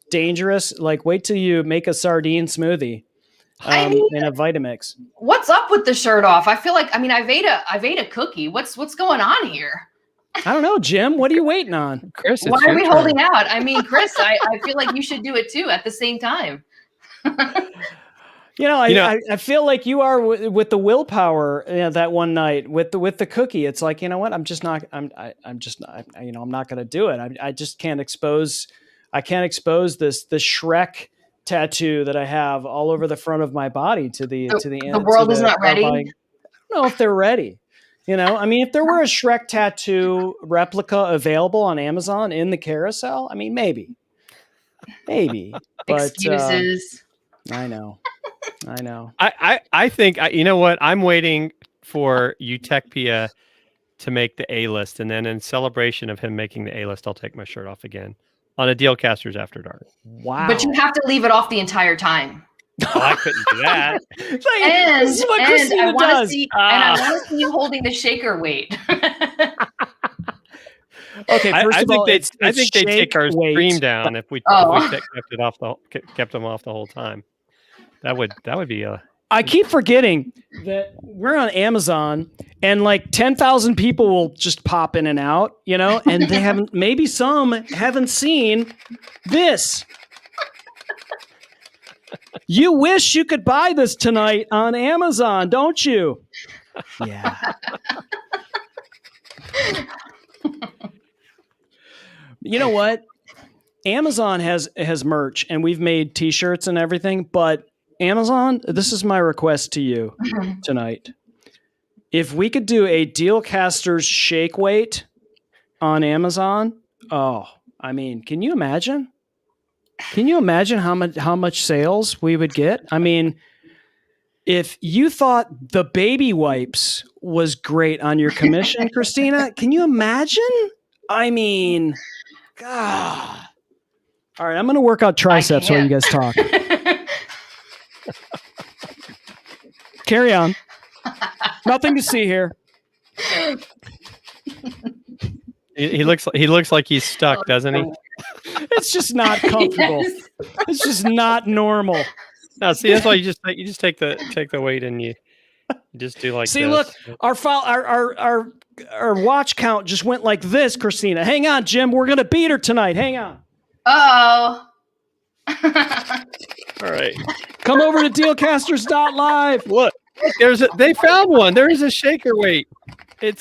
Speaker 2: dangerous. Like, wait till you make a sardine smoothie in a Vitamix.
Speaker 6: What's up with the shirt off? I feel like I've ate a cookie. What's going on here?
Speaker 2: I don't know, Jim. What are you waiting on?
Speaker 7: Chris,
Speaker 6: why are we holding out? Chris, I feel like you should do it too at the same time.
Speaker 2: I feel like you are with the willpower that one night with the cookie. It's like, what? I'm not going to do it. I just can't expose. I can't expose the Shrek tattoo that I have all over the front of my body to the
Speaker 6: world is not ready.
Speaker 2: I don't know if they're ready. If there were a Shrek tattoo replica available on Amazon in the carousel, maybe. But,
Speaker 6: excuses.
Speaker 2: I know.
Speaker 7: I think you know what? I'm waiting for Utechpia to make the A-list, and then in celebration of him making the A-list, I'll take my shirt off again on a Dealcasters After Dark.
Speaker 2: Wow!
Speaker 6: But you have to leave it off the entire time.
Speaker 7: Oh, I couldn't do that.
Speaker 6: And I want to see you holding the shaker weight.
Speaker 2: Okay, first of all,
Speaker 7: I think they'd take our stream down if we kept them off the whole time. That would be a.
Speaker 2: I keep forgetting that we're on Amazon, and like 10,000 people will just pop in and out, and they haven't. Maybe some haven't seen this. You wish you could buy this tonight on Amazon, don't you? Yeah. You know what? Amazon has merch, and we've made T-shirts and everything, but Amazon, this is my request to you tonight. If we could do a Dealcasters shake weight on Amazon, can you imagine? Can you imagine how much sales we would get? If you thought the baby wipes was great on your commission, Christina, can you imagine? God. All right, I'm going to work out triceps while you guys talk. Carry on. Nothing to see here.
Speaker 7: He looks like he's stuck, doesn't he?
Speaker 2: It's just not comfortable. Yes. It's just not normal.
Speaker 7: No, see, that's why you just take the weight and you just do like.
Speaker 2: See,
Speaker 7: this.
Speaker 2: Look, our watch count just went like this, Christina. Hang on, Jim. We're gonna beat her tonight. Hang on.
Speaker 6: Oh.
Speaker 7: All right.
Speaker 2: Come over to Dealcasters.live.
Speaker 7: Look, they found one. There is a shaker weight.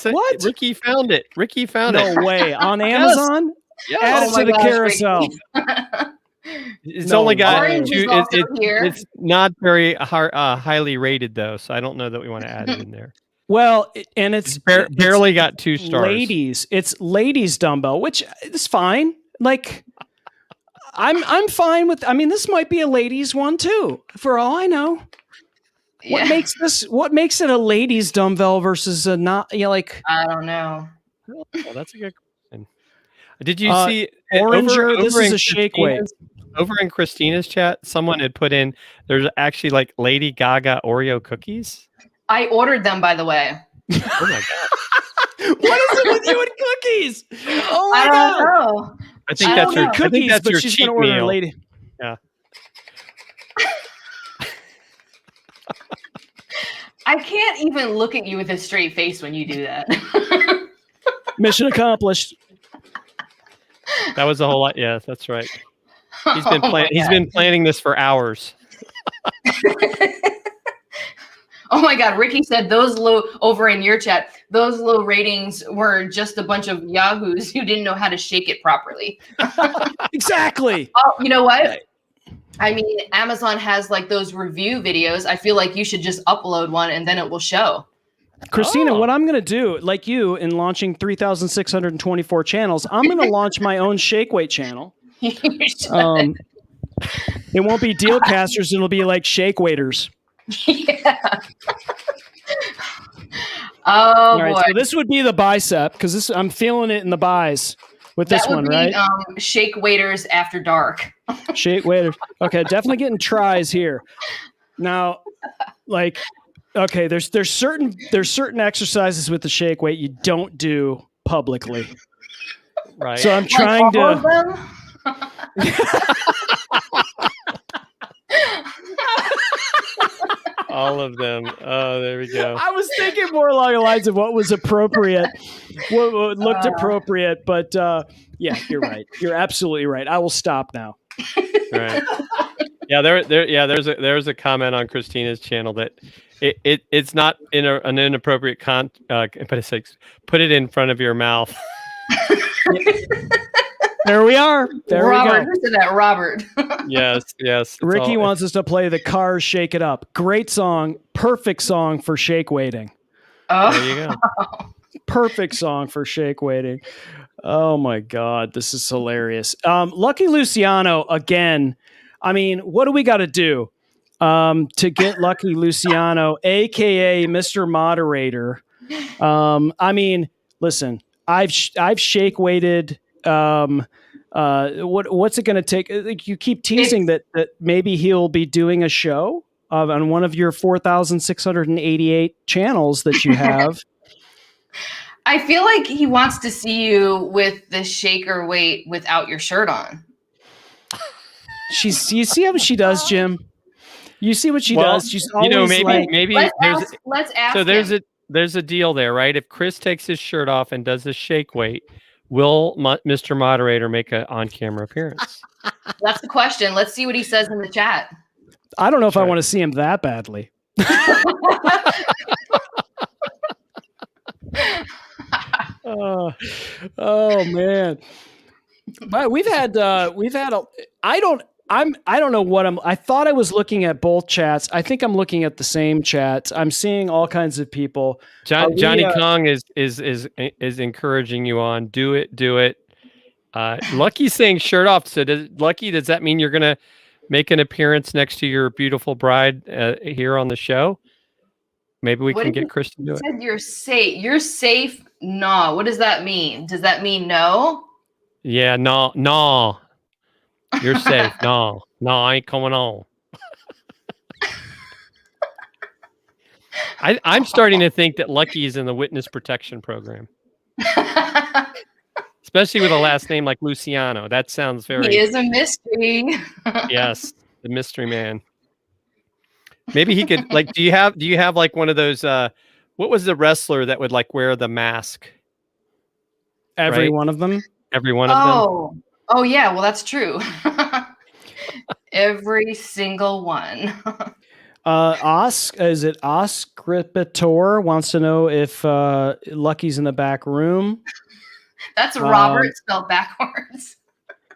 Speaker 2: What?
Speaker 7: Ricky found it. Ricky found it.
Speaker 2: No way. On Amazon?
Speaker 7: Yes.
Speaker 2: Add
Speaker 6: Oh
Speaker 2: it
Speaker 6: my
Speaker 2: to the
Speaker 6: gosh,
Speaker 2: carousel.
Speaker 6: Ricky.
Speaker 7: It's
Speaker 2: No,
Speaker 7: only got
Speaker 6: Orange is
Speaker 7: two.
Speaker 6: also here.
Speaker 7: It's not very highly rated though, so I don't know that we want to add it in there.
Speaker 2: Well, and it's
Speaker 7: Barely got 2 stars.
Speaker 2: ladies. It's ladies dumbbell, which is fine. Like I'm fine with. I mean, this might be a ladies one too, for all I know.
Speaker 6: Yeah.
Speaker 2: What makes it a ladies dumbbell versus a not? Like
Speaker 6: I don't know.
Speaker 7: Well, that's a good question. Did you see
Speaker 2: Oranger? This is
Speaker 7: in
Speaker 2: a shake weight.
Speaker 7: Over in Christina's chat, someone had put in. There's actually like Lady Gaga Oreo cookies.
Speaker 6: I ordered them, by the way.
Speaker 7: Oh my god!
Speaker 2: What is it with you and cookies? Oh my
Speaker 6: I
Speaker 2: god!
Speaker 6: don't know.
Speaker 7: I think
Speaker 6: I
Speaker 7: that's
Speaker 6: don't
Speaker 7: your.
Speaker 6: know.
Speaker 7: I think
Speaker 2: Cookies,
Speaker 7: that's
Speaker 2: but
Speaker 7: your
Speaker 2: she's
Speaker 7: cheat
Speaker 2: gonna order a
Speaker 7: meal.
Speaker 2: lady.
Speaker 7: Yeah.
Speaker 6: I can't even look at you with a straight face when you do that.
Speaker 2: Mission accomplished.
Speaker 7: That was a whole lot. Yeah, that's right. He's been
Speaker 6: Oh my
Speaker 7: planning. He's
Speaker 6: God.
Speaker 7: been planning this for hours.
Speaker 6: Oh my God, Ricky said those low over in your chat, those low ratings were just a bunch of yahoos who didn't know how to shake it properly.
Speaker 2: Exactly.
Speaker 6: Oh, you know what? I mean, Amazon has like those review videos. I feel like you should just upload one and then it will show.
Speaker 2: Christina, what I'm going to do, like you, in launching 3,624 channels, I'm going to launch my own shake weight channel.
Speaker 6: You should.
Speaker 2: It won't be Dealcasters. It'll be like shake waiters.
Speaker 6: Yeah. Oh,
Speaker 2: All right,
Speaker 6: boy.
Speaker 2: so this would be the bicep because I'm feeling it in the buys with this
Speaker 6: That would
Speaker 2: one,
Speaker 6: be,
Speaker 2: right?
Speaker 6: Shake Waiters After Dark.
Speaker 2: Shake waiters. Okay, definitely getting tries here. Now, like, okay, there's certain exercises with the shake weight you don't do publicly.
Speaker 7: Right.
Speaker 2: So I'm trying
Speaker 6: Like all of
Speaker 2: to.
Speaker 6: them?
Speaker 7: All of them. Oh, there we go.
Speaker 2: I was thinking more along the lines of what was appropriate, what looked appropriate, but yeah, you're right. You're absolutely right. I will stop now.
Speaker 7: Right. Yeah, there's a comment on Christina's channel that it's not in an inappropriate but it says put it in front of your mouth.
Speaker 2: There we are. There
Speaker 6: Robert,
Speaker 2: we
Speaker 6: who said that? Robert.
Speaker 7: Yes. It's
Speaker 2: Ricky
Speaker 7: all-
Speaker 2: wants us to play the Cars Shake It Up. Great song. Perfect song for shake weighting.
Speaker 6: Oh.
Speaker 7: There you go.
Speaker 2: Perfect song for shake weighting. Oh my God, this is hilarious. Lucky Luciano again. I mean, what do we got to do to get Lucky Luciano, aka Mr. Moderator? I mean, listen, I've shake weighted. What's it going to take? Like, you keep teasing that maybe he'll be doing a show on one of your 4,688 channels that you have.
Speaker 6: I feel like he wants to see you with the shaker weight without your shirt on.
Speaker 2: You see how she does, Jim? You see what she does? She's always
Speaker 7: maybe
Speaker 6: Let's ask
Speaker 7: so
Speaker 6: him.
Speaker 7: there's a deal there, right? If Chris takes his shirt off and does the shake weight, will Mr. Moderator make an on-camera appearance?
Speaker 6: That's the question. Let's see what he says in the chat.
Speaker 2: I don't know if I want to see him that badly. Oh man. But I don't know what I thought I was looking at both chats. I think I'm looking at the same chats. I'm seeing all kinds of people.
Speaker 7: Johnny Kong is encouraging you on. Do it. Lucky's saying shirt off. So does that mean you're gonna make an appearance next to your beautiful bride here on the show? Maybe we can get Chris to do it.
Speaker 6: Said you're safe. You're safe. No. What does that mean? Does that mean no?
Speaker 7: Yeah, no. You're safe. No, I ain't coming on. I'm starting to think that Lucky is in the witness protection program, especially with a last name like Luciano. That sounds very.
Speaker 6: He is a mystery.
Speaker 7: Yes, the mystery man. Maybe he could do you have like one of those? What was the wrestler that would like wear the mask?
Speaker 2: Every
Speaker 7: Right?
Speaker 2: one of them.
Speaker 7: Every one of them.
Speaker 6: Oh yeah. Well, that's true. Every single one.
Speaker 2: Is it Oscripator wants to know if Lucky's in the back room?
Speaker 6: That's Robert spelled backwards.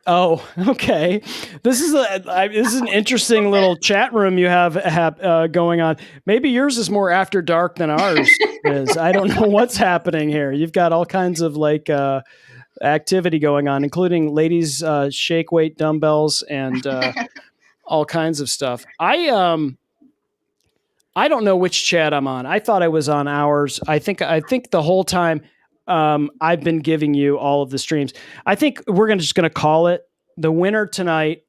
Speaker 2: Oh, okay. This is an interesting little chat room you have going on. Maybe yours is more after dark than ours is. I don't know what's happening here. You've got all kinds of like activity going on, including ladies shake weight dumbbells and all kinds of stuff. I don't know which chat I'm on. I thought I was on ours. I think the whole time I've been giving you all of the streams. I think we're just gonna call it the winner tonight.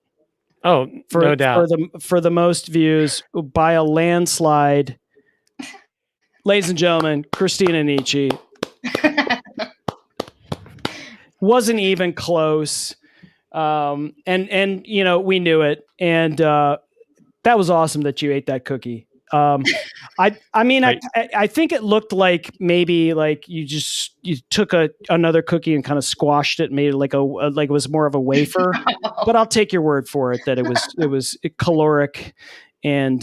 Speaker 7: Oh, no doubt.
Speaker 2: For the most views by a landslide. Ladies and gentlemen, Christina Nicci. Wasn't even close. And you know, we knew it. And that was awesome that you ate that cookie. I mean, right. I think it looked like maybe like you took another cookie and kind of squashed it, and made it like it was more of a wafer. But I'll take your word for it that it was caloric and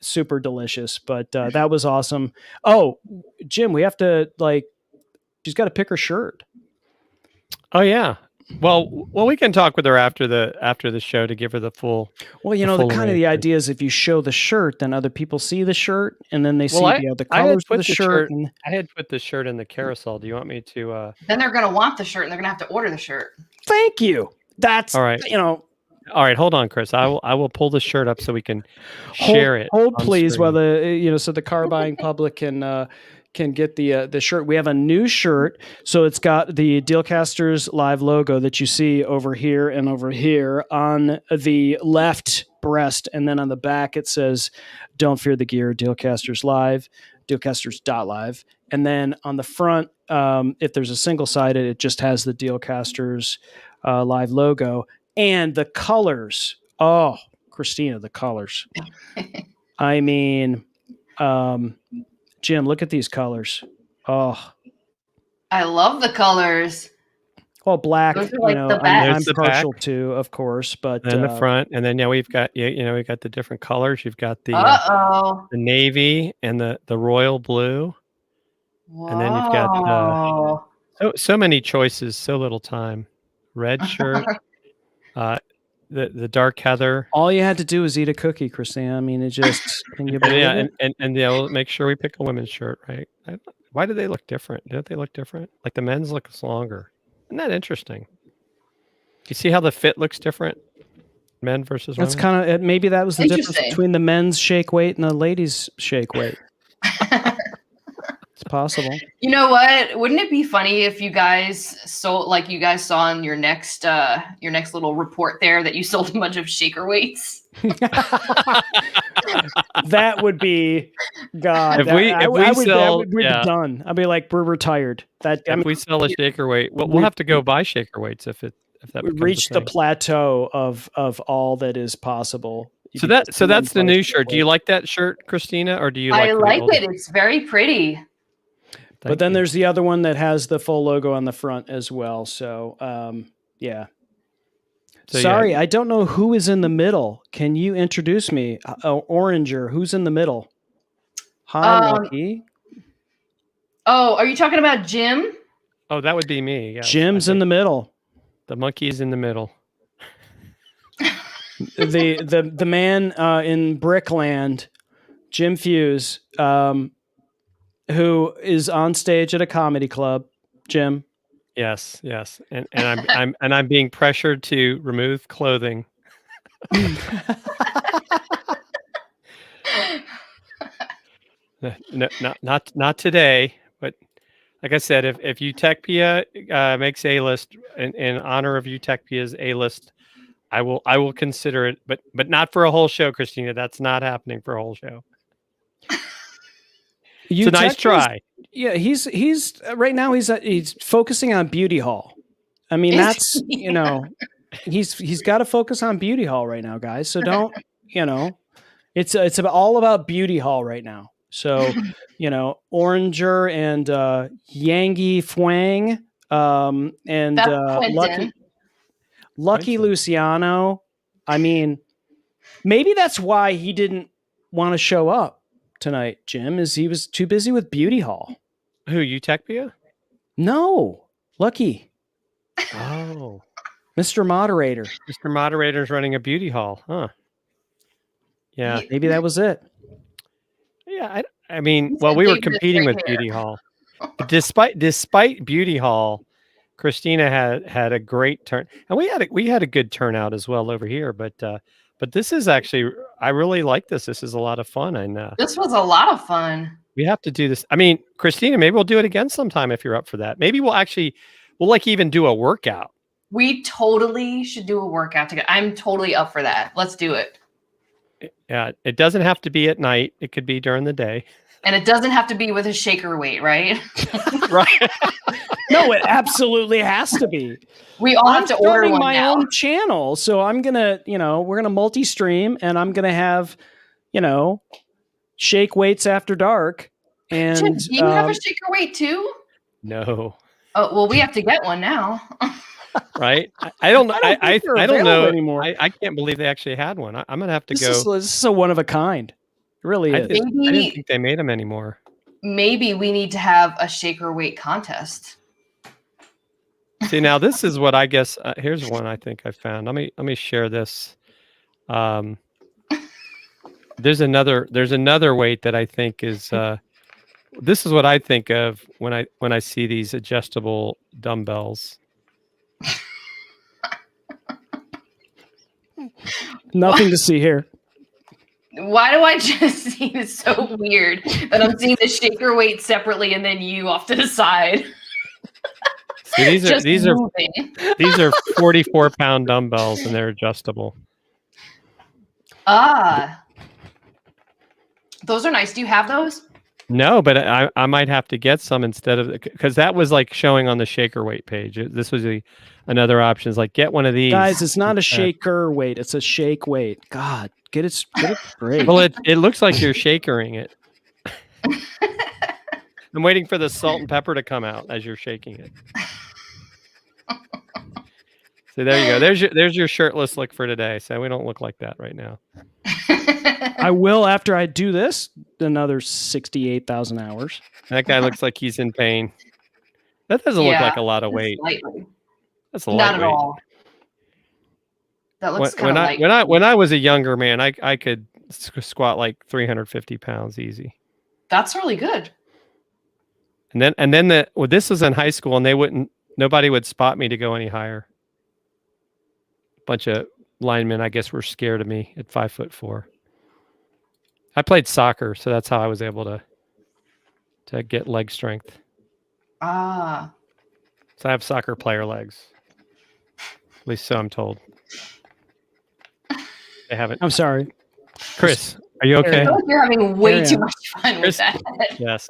Speaker 2: super delicious. But that was awesome. Oh, Jim, we have to she's got to pick her shirt.
Speaker 7: Oh yeah. Well, we can talk with her after the show to give her the full.
Speaker 2: Well, you know, the idea is if you show the shirt, then other people see the shirt, and then they see the colors of the shirt.
Speaker 7: I had put the shirt in the carousel. Do you want me to?
Speaker 6: Then they're gonna want the shirt, and they're gonna have to order the shirt.
Speaker 2: Thank you. That's
Speaker 7: all right.
Speaker 2: You know.
Speaker 7: All right, hold on, Chris. I will pull the shirt up so we can share it.
Speaker 2: Hold, please, screen. While so the car buying public can get the shirt. We have a new shirt, so it's got the Dealcasters live logo that you see over here and over here on the left breast, and then on the back it says "Don't fear the gear, Dealcasters live, Dealcasters.live," and then on the front, if there's a single sided, it just has the Dealcasters live logo and the colors. Oh, Christina, the colors. I mean. Jim, look at these colors. Oh,
Speaker 6: I love the colors.
Speaker 2: Well, black.
Speaker 6: Those are like the best.
Speaker 2: I'm partial to, of course, but
Speaker 7: and the front, and then we've got we've got the different colors. You've got the navy and the royal blue,
Speaker 6: Whoa.
Speaker 7: And then you've got so many choices, so little time. Red shirt. The dark heather.
Speaker 2: All you had to do was eat a cookie, Christina. I mean, it just can you believe it?
Speaker 7: And we'll make sure we pick a women's shirt, right? Why do they look different? Don't they look different? Like the men's looks longer. Isn't that interesting? You see how the fit looks different? Men versus women.
Speaker 2: That's kind of maybe that was the difference between the men's shake weight and the ladies' shake weight. It's possible.
Speaker 6: You know what? Wouldn't it be funny if you guys you guys saw in your next little report there that you sold a bunch of shaker weights?
Speaker 2: That would be God.
Speaker 7: If we sell,
Speaker 2: we'd be done. I'd be like, we're retired.
Speaker 7: If we sell a shaker weight, we'll have to go buy shaker weights if that
Speaker 2: we reach the plateau of all that is possible.
Speaker 7: So that's the new shirt. Do you like that shirt, Christina, or do you?
Speaker 6: I like it. It's very pretty.
Speaker 2: But then there's the other one that has the full logo on the front as well. So, yeah. So, sorry, I don't know who is in the middle. Can you introduce me? Oranger, who's in the middle? Hi, Lucky.
Speaker 6: Oh, are you talking about Jim?
Speaker 7: Oh, that would be me. Yeah,
Speaker 2: Jim's in the middle.
Speaker 7: The monkey's in the middle.
Speaker 2: the man in Brickland, Jim Fuse, who is on stage at a comedy club. Jim.
Speaker 7: Yes, and I'm being pressured to remove clothing. No, not today. But like I said, if Utechpia makes A list in honor of Utechpia's A list, I will consider it. But not for a whole show, Christina. That's not happening for a whole show. It's a nice try.
Speaker 2: Yeah, he's right now he's focusing on Beauty Hall. I mean, that's he's got to focus on Beauty Hall right now, guys. So don't it's all about Beauty Hall right now. So Oranger and Yangi Fwang and Lucky. Lucky Luciano. I mean, maybe that's why he didn't want to show up tonight, Jim, is he was too busy with Beauty Hall.
Speaker 7: Who, Utechpia?
Speaker 2: No, Lucky.
Speaker 7: Oh.
Speaker 2: Mr. Moderator.
Speaker 7: Mr. Moderator's running a beauty hall, huh? Yeah.
Speaker 2: Maybe that was it.
Speaker 7: Yeah, I mean, well, we were competing with Beauty Hall. Despite Beauty Hall, Christina had a great turn, and we had a good turnout as well over here. But this is actually, I really like this. This is a lot of fun, and
Speaker 6: this was a lot of fun.
Speaker 7: We have to do this. I mean, Christina, maybe we'll do it again sometime if you're up for that. Maybe we'll like even do a workout.
Speaker 6: We totally should do a workout together. I'm totally up for that. Let's do it.
Speaker 7: Yeah, it doesn't have to be at night. It could be during the day.
Speaker 6: And it doesn't have to be with a shaker weight, right?
Speaker 7: Right.
Speaker 2: No, it absolutely has to be.
Speaker 6: We all have to order one
Speaker 2: my
Speaker 6: now.
Speaker 2: own channel, so I'm gonna, we're gonna multi-stream, and I'm gonna have, shake weights after dark. And
Speaker 6: Jim, do you have a shaker weight too?
Speaker 7: No.
Speaker 6: Oh well, we have to get one now.
Speaker 7: Right? I don't know
Speaker 2: anymore.
Speaker 7: I can't believe they actually had one. I'm gonna have to go.
Speaker 2: This is a one of a kind. It really is.
Speaker 7: I didn't think they made them anymore.
Speaker 6: Maybe we need to have a shaker weight contest.
Speaker 7: See, now this is what I guess. Here's one I think I found. Let me share this. There's another weight that I think is. This is what I think of when I see these adjustable dumbbells.
Speaker 2: Nothing to see here.
Speaker 6: Why do I just see it so weird that I'm seeing the shaker weight separately and then you off to the side?
Speaker 7: So these are 44-pound dumbbells and they're adjustable.
Speaker 6: Those are nice. Do you have those?
Speaker 7: No, but I might have to get some instead of, because that was like showing on the shaker weight page. This was another option. Is like, get one of these. Guys,
Speaker 2: it's not a shaker weight. It's a shake weight. God, get it straight.
Speaker 7: Well, it looks like you're shakering it. I'm waiting for the salt and pepper to come out as you're shaking it. So there you go. There's your shirtless look for today. So we don't look like that right now.
Speaker 2: I will after I do this another 68,000 hours.
Speaker 7: That guy looks like he's in pain. That doesn't look like a lot of weight. That's a lot.
Speaker 6: Not at all. That looks kind of light.
Speaker 7: When I was a younger man, I could squat like 350 pounds easy.
Speaker 6: That's really good.
Speaker 7: And then this was in high school, and nobody would spot me to go any higher. Bunch of linemen, I guess, were scared of me at 5'4". I played soccer, so that's how I was able to get leg strength. So I have soccer player legs. At least so I'm told. They haven't.
Speaker 2: I'm sorry.
Speaker 7: Chris, are you okay?
Speaker 6: I feel like you're having way too much fun with that.
Speaker 7: Yes.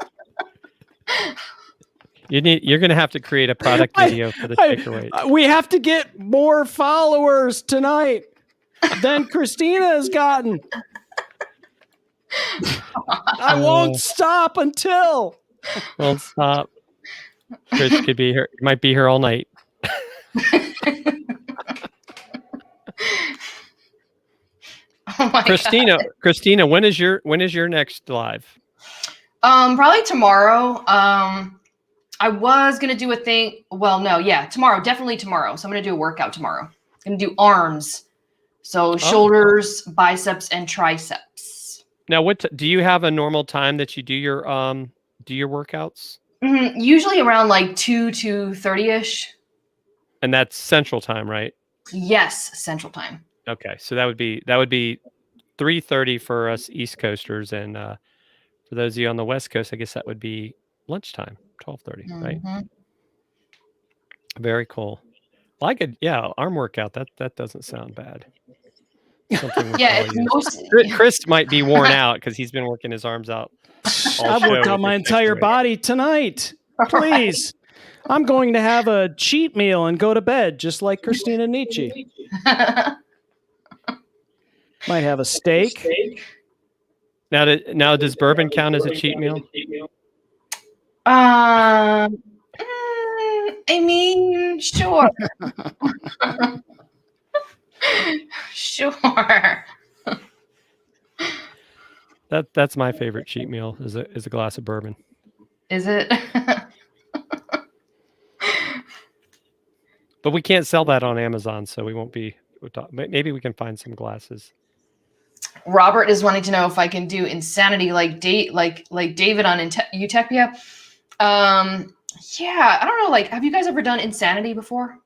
Speaker 7: You're going to have to create a product video for the shaker weight.
Speaker 2: We have to get more followers tonight than Christina has gotten. I won't stop until.
Speaker 7: Won't stop. Chris could be here. Might be here all night.
Speaker 6: Oh my
Speaker 7: Christina,
Speaker 6: God.
Speaker 7: Christina, when is your next live?
Speaker 6: Probably tomorrow. I was gonna do a thing. Well, no, yeah, tomorrow, definitely tomorrow. So I'm gonna do a workout tomorrow. I'm gonna do arms, so shoulders, biceps, and triceps.
Speaker 7: Now, do you have a normal time that you do your workouts?
Speaker 6: Mm-hmm. Usually around like 2 to 30ish.
Speaker 7: And that's Central Time, right?
Speaker 6: Yes, Central Time.
Speaker 7: Okay, so that would be 3:30 for us East Coasters, and for those of you on the West Coast, I guess that would be lunchtime, 12:30, right? Very cool. Well, arm workout. That doesn't sound bad.
Speaker 6: Yeah, it's
Speaker 7: Chris might be worn out because he's been working his arms out.
Speaker 2: I've worked on my entire body tonight. Please. I'm going to have a cheat meal and go to bed just like Christina Nicci. Might have a steak.
Speaker 7: Now, does bourbon count as a cheat meal?
Speaker 6: I mean, sure. Sure.
Speaker 7: That's my favorite cheat meal is a glass of bourbon.
Speaker 6: Is it?
Speaker 7: But we can't sell that on Amazon, so we won't be. Maybe we can find some glasses.
Speaker 6: Robert is wanting to know if I can do insanity like David on Utopia. Yeah, I don't know. Like, have you guys ever done insanity before?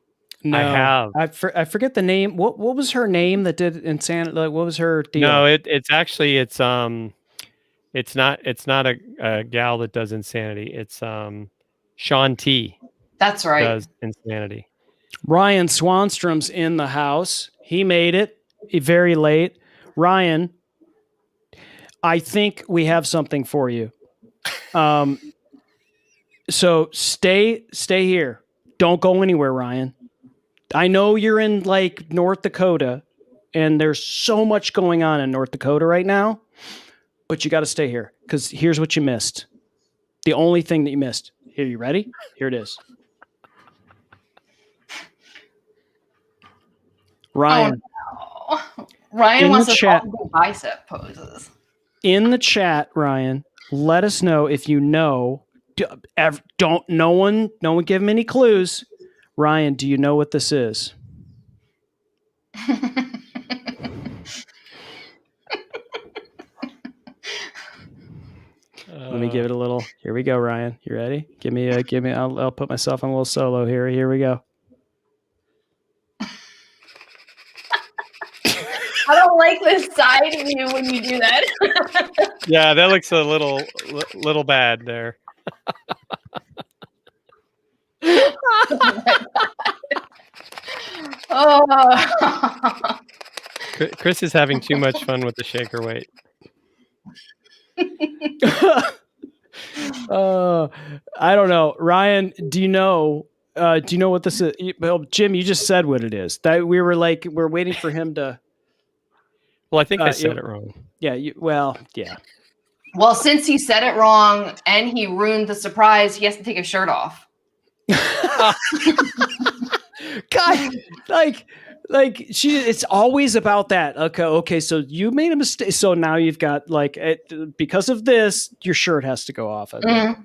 Speaker 2: No,
Speaker 7: I have.
Speaker 2: I forget the name. What was her name that did insanity? Like, what was her deal?
Speaker 7: No, it's actually it's not a gal that does insanity. It's Sean T.
Speaker 6: That's right.
Speaker 7: Does insanity.
Speaker 2: Ryan Swanstrom's in the house. He made it very late. Ryan, I think we have something for you. So stay here. Don't go anywhere, Ryan. I know you're in like North Dakota, and there's so much going on in North Dakota right now, but you got to stay here because here's what you missed. The only thing that you missed. Here, you ready? Here it is. Ryan.
Speaker 6: Oh, no. Ryan wants to all do bicep poses.
Speaker 2: In the chat, Ryan, let us know if you know. Don't no one give him any clues. Ryan, do you know what this is? Let me give it a little. Here we go, Ryan. You ready? Give me. I'll put myself on a little solo here. Here we go.
Speaker 6: I don't like this side of you when you do that.
Speaker 7: Yeah, that looks a little bad there.
Speaker 6: Oh.
Speaker 7: Chris is having too much fun with the shaker weight.
Speaker 2: I don't know, Ryan. Do you know what this is? Well, Jim, you just said what it is. That we're waiting for him to.
Speaker 7: Well, I think I said it wrong.
Speaker 2: Yeah. Yeah.
Speaker 6: Well, since he said it wrong and he ruined the surprise, he has to take his shirt off.
Speaker 2: God, it's always about that. Okay. So you made a mistake. So now you've got because of this, your shirt has to go off.
Speaker 6: Mm-hmm.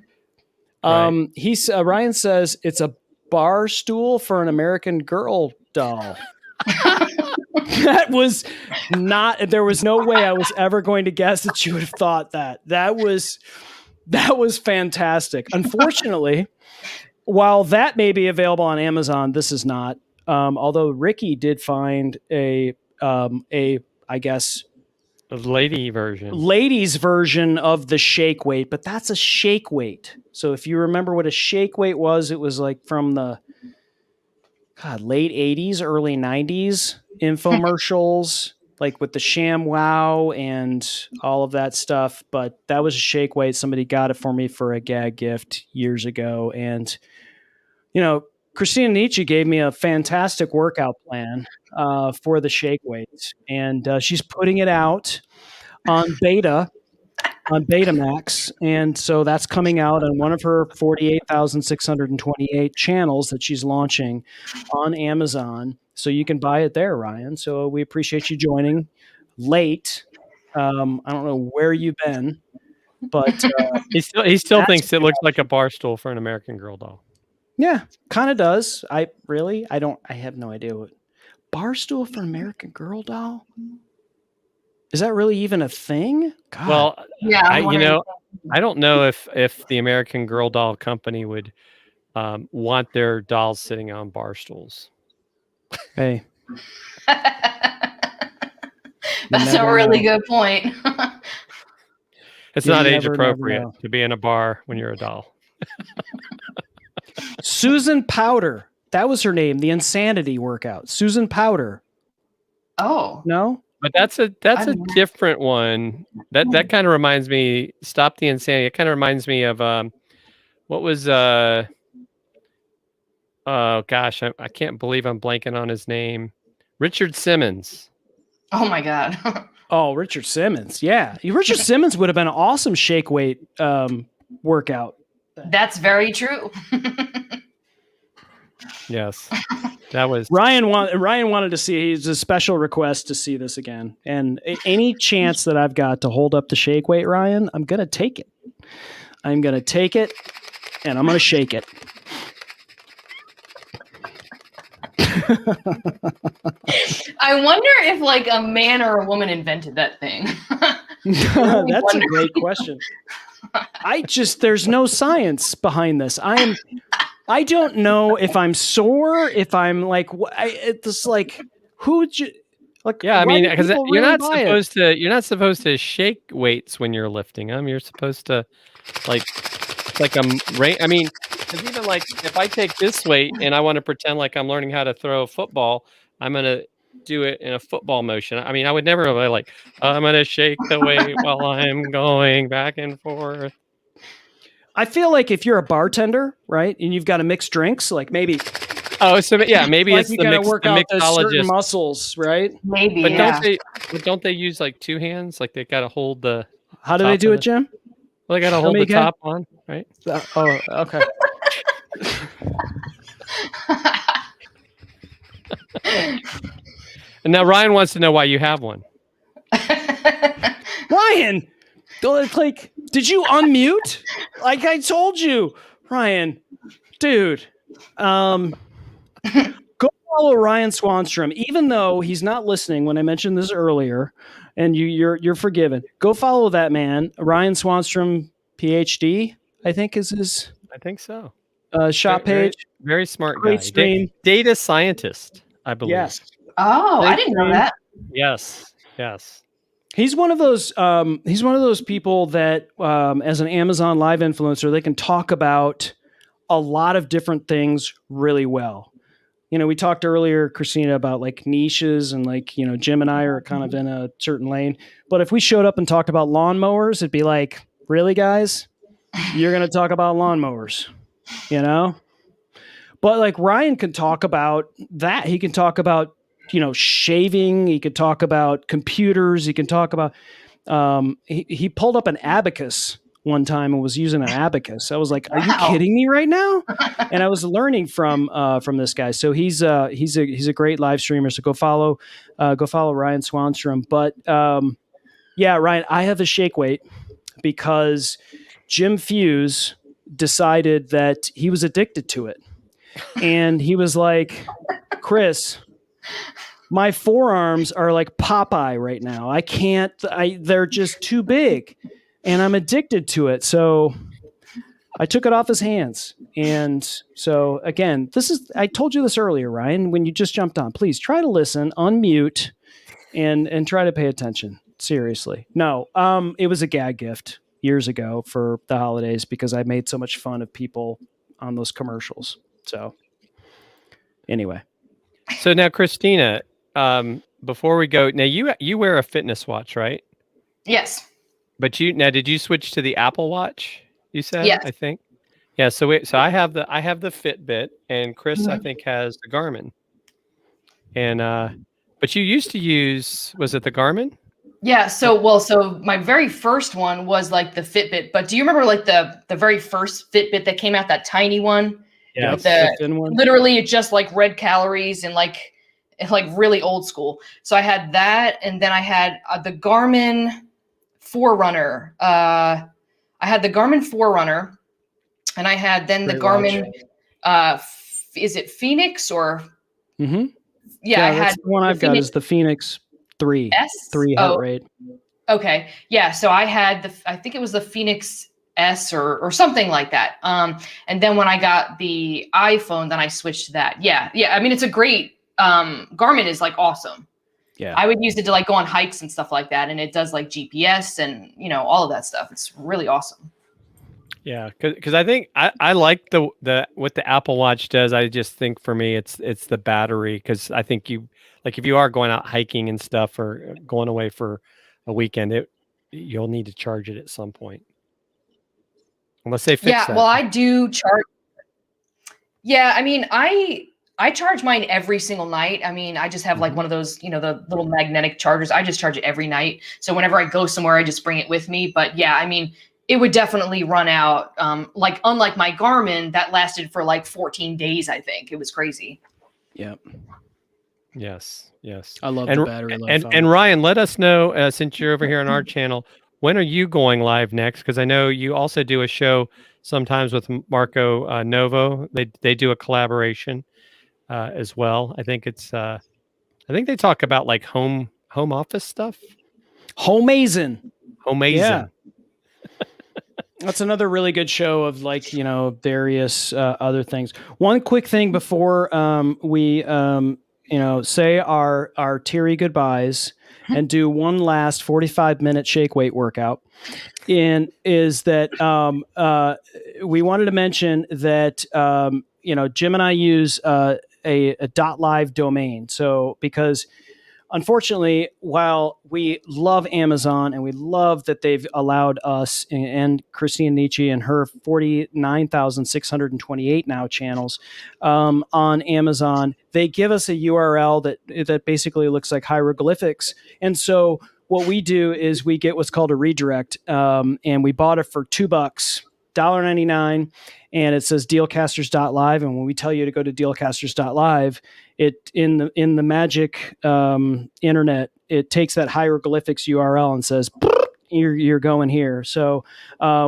Speaker 2: Right. Ryan says it's a bar stool for an American Girl doll. That was not. There was no way I was ever going to guess that you would have thought that. That was fantastic. Unfortunately, while that may be available on Amazon, this is not. Although Ricky did find a ladies version of the shake weight, but that's a shake weight. So if you remember what a shake weight was, it was like from the late 80s, early 90s infomercials, like with the ShamWow and all of that stuff. But that was a shake weight. Somebody got it for me for a gag gift years ago. And, Christina Nicci gave me a fantastic workout plan for the shake weights. And she's putting it out on Betamax. And so that's coming out on one of her 48,628 channels that she's launching on Amazon. So you can buy it there, Ryan. So we appreciate you joining late. I don't know where you've been, but
Speaker 7: he still thinks it looks like a bar stool for an American Girl doll.
Speaker 2: Yeah, kind of does. I have no idea what bar stool for an American Girl doll. Is that really even a thing? God.
Speaker 7: Well,
Speaker 6: yeah,
Speaker 7: I don't know if the American Girl doll company would want their dolls sitting on bar stools.
Speaker 2: Hey,
Speaker 6: that's a really good point.
Speaker 7: It's not age appropriate to be in a bar when you're a doll.
Speaker 2: Susan Powder. That was her name. The Insanity workout. Susan Powder.
Speaker 6: Oh
Speaker 2: no.
Speaker 7: But that's a different one. That kind of reminds me. Stop the Insanity. It kind of reminds me of what was oh gosh, I can't believe I'm blanking on his name. Richard Simmons.
Speaker 6: Oh my God.
Speaker 2: Oh, Richard Simmons. Yeah, Richard Simmons would have been an awesome shake weight workout.
Speaker 6: That's very true.
Speaker 7: Yes, That was
Speaker 2: Ryan wanted to see. He's a special request to see this again. And any chance that I've got to hold up the shake weight, Ryan, I'm gonna take it. I'm gonna take it, and I'm gonna shake it.
Speaker 6: I wonder if like a man or a woman invented that thing.
Speaker 2: That's a great question. There's no science behind this. I don't know if I'm sore, if I'm like, it's like, who'd you, like,
Speaker 7: yeah. I
Speaker 2: why
Speaker 7: mean,
Speaker 2: do
Speaker 7: because
Speaker 2: people
Speaker 7: you're
Speaker 2: really
Speaker 7: not
Speaker 2: buy it?
Speaker 7: supposed to shake weights when you're lifting them. You're supposed to like I mean, because even like if I take this weight and I want to pretend like I'm learning how to throw a football, I'm gonna do it in a football motion. I mean, I would never be like, I'm gonna shake the weight while I'm going back and forth.
Speaker 2: I feel like if you're a bartender, right, and you've got to mix drinks, like maybe,
Speaker 7: Oh, so yeah, maybe
Speaker 2: like
Speaker 7: it's
Speaker 2: you
Speaker 7: the
Speaker 2: got to work out those certain
Speaker 7: mixologist.
Speaker 2: muscles, right?
Speaker 6: Maybe,
Speaker 7: But
Speaker 6: yeah.
Speaker 7: don't they use like two hands? Like they got to hold the.
Speaker 2: How do they
Speaker 7: top
Speaker 2: do
Speaker 7: of
Speaker 2: it, Jim?
Speaker 7: Well, they got to
Speaker 2: Tell
Speaker 7: hold
Speaker 2: me
Speaker 7: the
Speaker 2: again.
Speaker 7: top on, right?
Speaker 2: Oh, okay.
Speaker 7: And now Ryan wants to know why you have one.
Speaker 2: Ryan, like, did you unmute? Like I told you, Ryan, dude. Go follow Ryan Swanstrom, even though he's not listening when I mentioned this earlier, and you're forgiven. Go follow that man, Ryan Swanstrom, PhD. I think is his.
Speaker 7: I think so.
Speaker 2: Shop
Speaker 7: Very,
Speaker 2: page.
Speaker 7: very smart
Speaker 2: Great
Speaker 7: guy.
Speaker 2: stream.
Speaker 7: Data scientist, I believe.
Speaker 2: Yes.
Speaker 6: Oh, I didn't know that.
Speaker 7: Yes.
Speaker 2: He's one of those. He's one of those people that, as an Amazon Live influencer, they can talk about a lot of different things really well. You know, we talked earlier, Christina, about like niches and like, you know, Jim and I are kind of in a certain lane. But if we showed up and talked about lawnmowers, it'd be like, really, guys? You're going to talk about lawnmowers, you know? But like Ryan can talk about that. He can talk about, you know, shaving. He could talk about computers. He can talk about, he pulled up an abacus one time and was using an abacus. I was like, are you kidding me right now? And I was learning from this guy. So he's a great live streamer. So go follow Ryan Swanstrom. But yeah, Ryan, I have a shake weight because Jim Fuse decided that he was addicted to it. And he was like, Chris, my forearms are like Popeye right now. They're just too big and I'm addicted to it. So I took it off his hands. And so again, I told you this earlier, Ryan, when you just jumped on, please try to listen, unmute and try to pay attention. Seriously. No, it was a gag gift years ago for the holidays because I made so much fun of people on those commercials. So anyway.
Speaker 7: So now, Christina, before we go, now you wear a fitness watch, right?
Speaker 6: Yes.
Speaker 7: But did you switch to the Apple Watch? You said,
Speaker 6: yes.
Speaker 7: I think. Yeah. So I have the Fitbit, and Chris I think has the Garmin. And but you used to use, was it the Garmin?
Speaker 6: Yeah. So my very first one was like the Fitbit. But do you remember like the very first Fitbit that came out, that tiny one?
Speaker 2: Yeah.
Speaker 6: With literally it just like read calories and like really old school. So I had that, and then I had the Garmin Forerunner. I had the Garmin Forerunner, and I had then the Garmin. Is it Phoenix or?
Speaker 2: Mm-hmm.
Speaker 6: Yeah, I had
Speaker 2: the one I've got is the Phoenix 3 heart rate.
Speaker 6: Okay, yeah. So I had I think it was the Phoenix S or something like that. And then when I got the iPhone, then I switched to that. Yeah. I mean, it's a great. Garmin is like awesome.
Speaker 2: Yeah.
Speaker 6: I would use it to like go on hikes and stuff like that. And it does like GPS and, you know, all of that stuff. It's really awesome.
Speaker 7: Yeah. Cause I think I like the what the Apple Watch does. I just think for me, it's the battery. Cause I think if you are going out hiking and stuff or going away for a weekend, you'll need to charge it at some point. Unless they fix that.
Speaker 6: Yeah. Well, I do charge. Yeah. I mean, I charge mine every single night. I mean, I just have like one of those, you know, the little magnetic chargers. I just charge it every night. So whenever I go somewhere, I just bring it with me. But yeah, I mean, it would definitely run out. Like unlike my Garmin, that lasted for like 14 days, I think. It was crazy.
Speaker 2: Yep.
Speaker 7: Yes. Yes.
Speaker 2: I love
Speaker 7: And
Speaker 2: the battery life.
Speaker 7: and Ryan, let us know since you're over here on our channel, when are you going live next? Because I know you also do a show sometimes with Marco Novo. They do a collaboration as well. I think I think they talk about like home office stuff.
Speaker 2: Homazin.
Speaker 7: Homazin.
Speaker 2: That's another really good show of like, various other things. One quick thing before we say our teary goodbyes and do one last 45-minute shake weight workout. Is that we wanted to mention that Jim and I use a .live domain. So because unfortunately, while we love Amazon and we love that they've allowed us and Christina Nicci and her 49,628 now channels on Amazon, they give us a URL that basically looks like hieroglyphics. And so what we do is we get what's called a redirect, and we bought it for $2, $1.99, and it says Dealcasters.live. And when we tell you to go to Dealcasters.live, it in the magic internet, it takes that hieroglyphics URL and says you're going here. So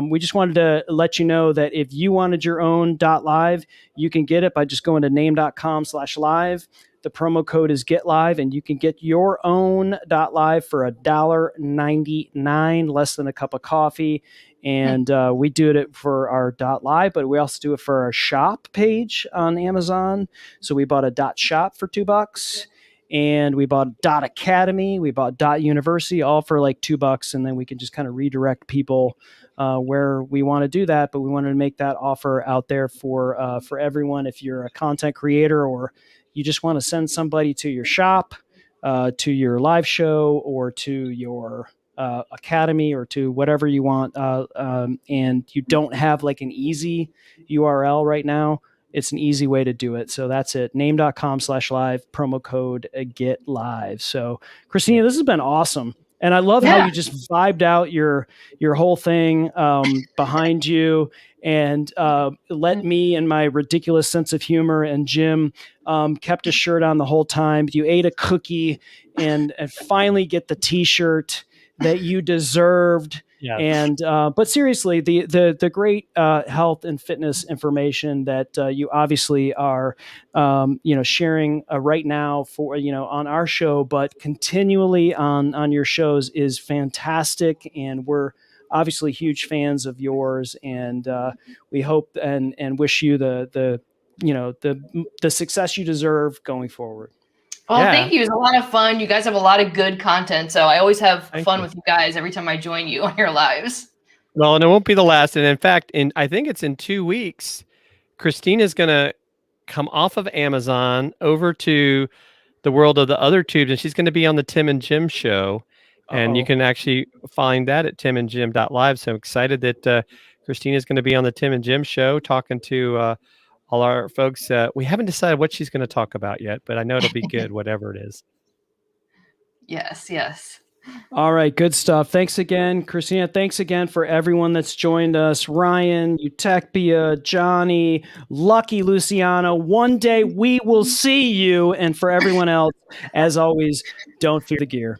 Speaker 2: we just wanted to let you know that if you wanted your own .live, you can get it by just going to name.com/live. The promo code is GetLive, and you can get your own .live for $1.99, less than a cup of coffee. And we do it for our .live, but we also do it for our shop page on Amazon. So we bought a .shop for $2, and we bought .academy, we bought .university, all for like $2, and then we can just kind of redirect people where we want to do that. But we wanted to make that offer out there for everyone. If you're a content creator or you just want to send somebody to your shop, to your live show, or to your academy, or to whatever you want, and you don't have like an easy URL right now, it's an easy way to do it. So that's it. Name.com/live, promo code GetLive. So Christina, this has been awesome. And I love how you just vibed out your whole thing behind you, and let me and my ridiculous sense of humor and Jim kept a shirt on the whole time. You ate a cookie and finally get the T-shirt that you deserved.
Speaker 7: Yeah.
Speaker 2: And but seriously, the great health and fitness information that you obviously are sharing right now for on our show, but continually on your shows is fantastic, and we're obviously huge fans of yours, and we hope and wish you the success you deserve going forward.
Speaker 6: Well, thank you. It was a lot of fun. You guys have a lot of good content, so I always have fun with you guys every time I join you on your lives.
Speaker 7: Well, and it won't be the last. And in fact, I think it's in 2 weeks, Christina's going to come off of Amazon over to the world of the other tubes, and she's going to be on the Tim and Jim show. And you can actually find that at timandjim.live. So I'm excited that Christina's going to be on the Tim and Jim show talking to all our folks. We haven't decided what she's going to talk about yet, but I know it'll be good, whatever it is.
Speaker 6: Yes, yes.
Speaker 2: All right, good stuff. Thanks again, Christina. Thanks again for everyone that's joined us. Ryan, Utecpia, Johnny, Lucky Luciano. One day we will see you. And for everyone else, as always, don't fear the gear.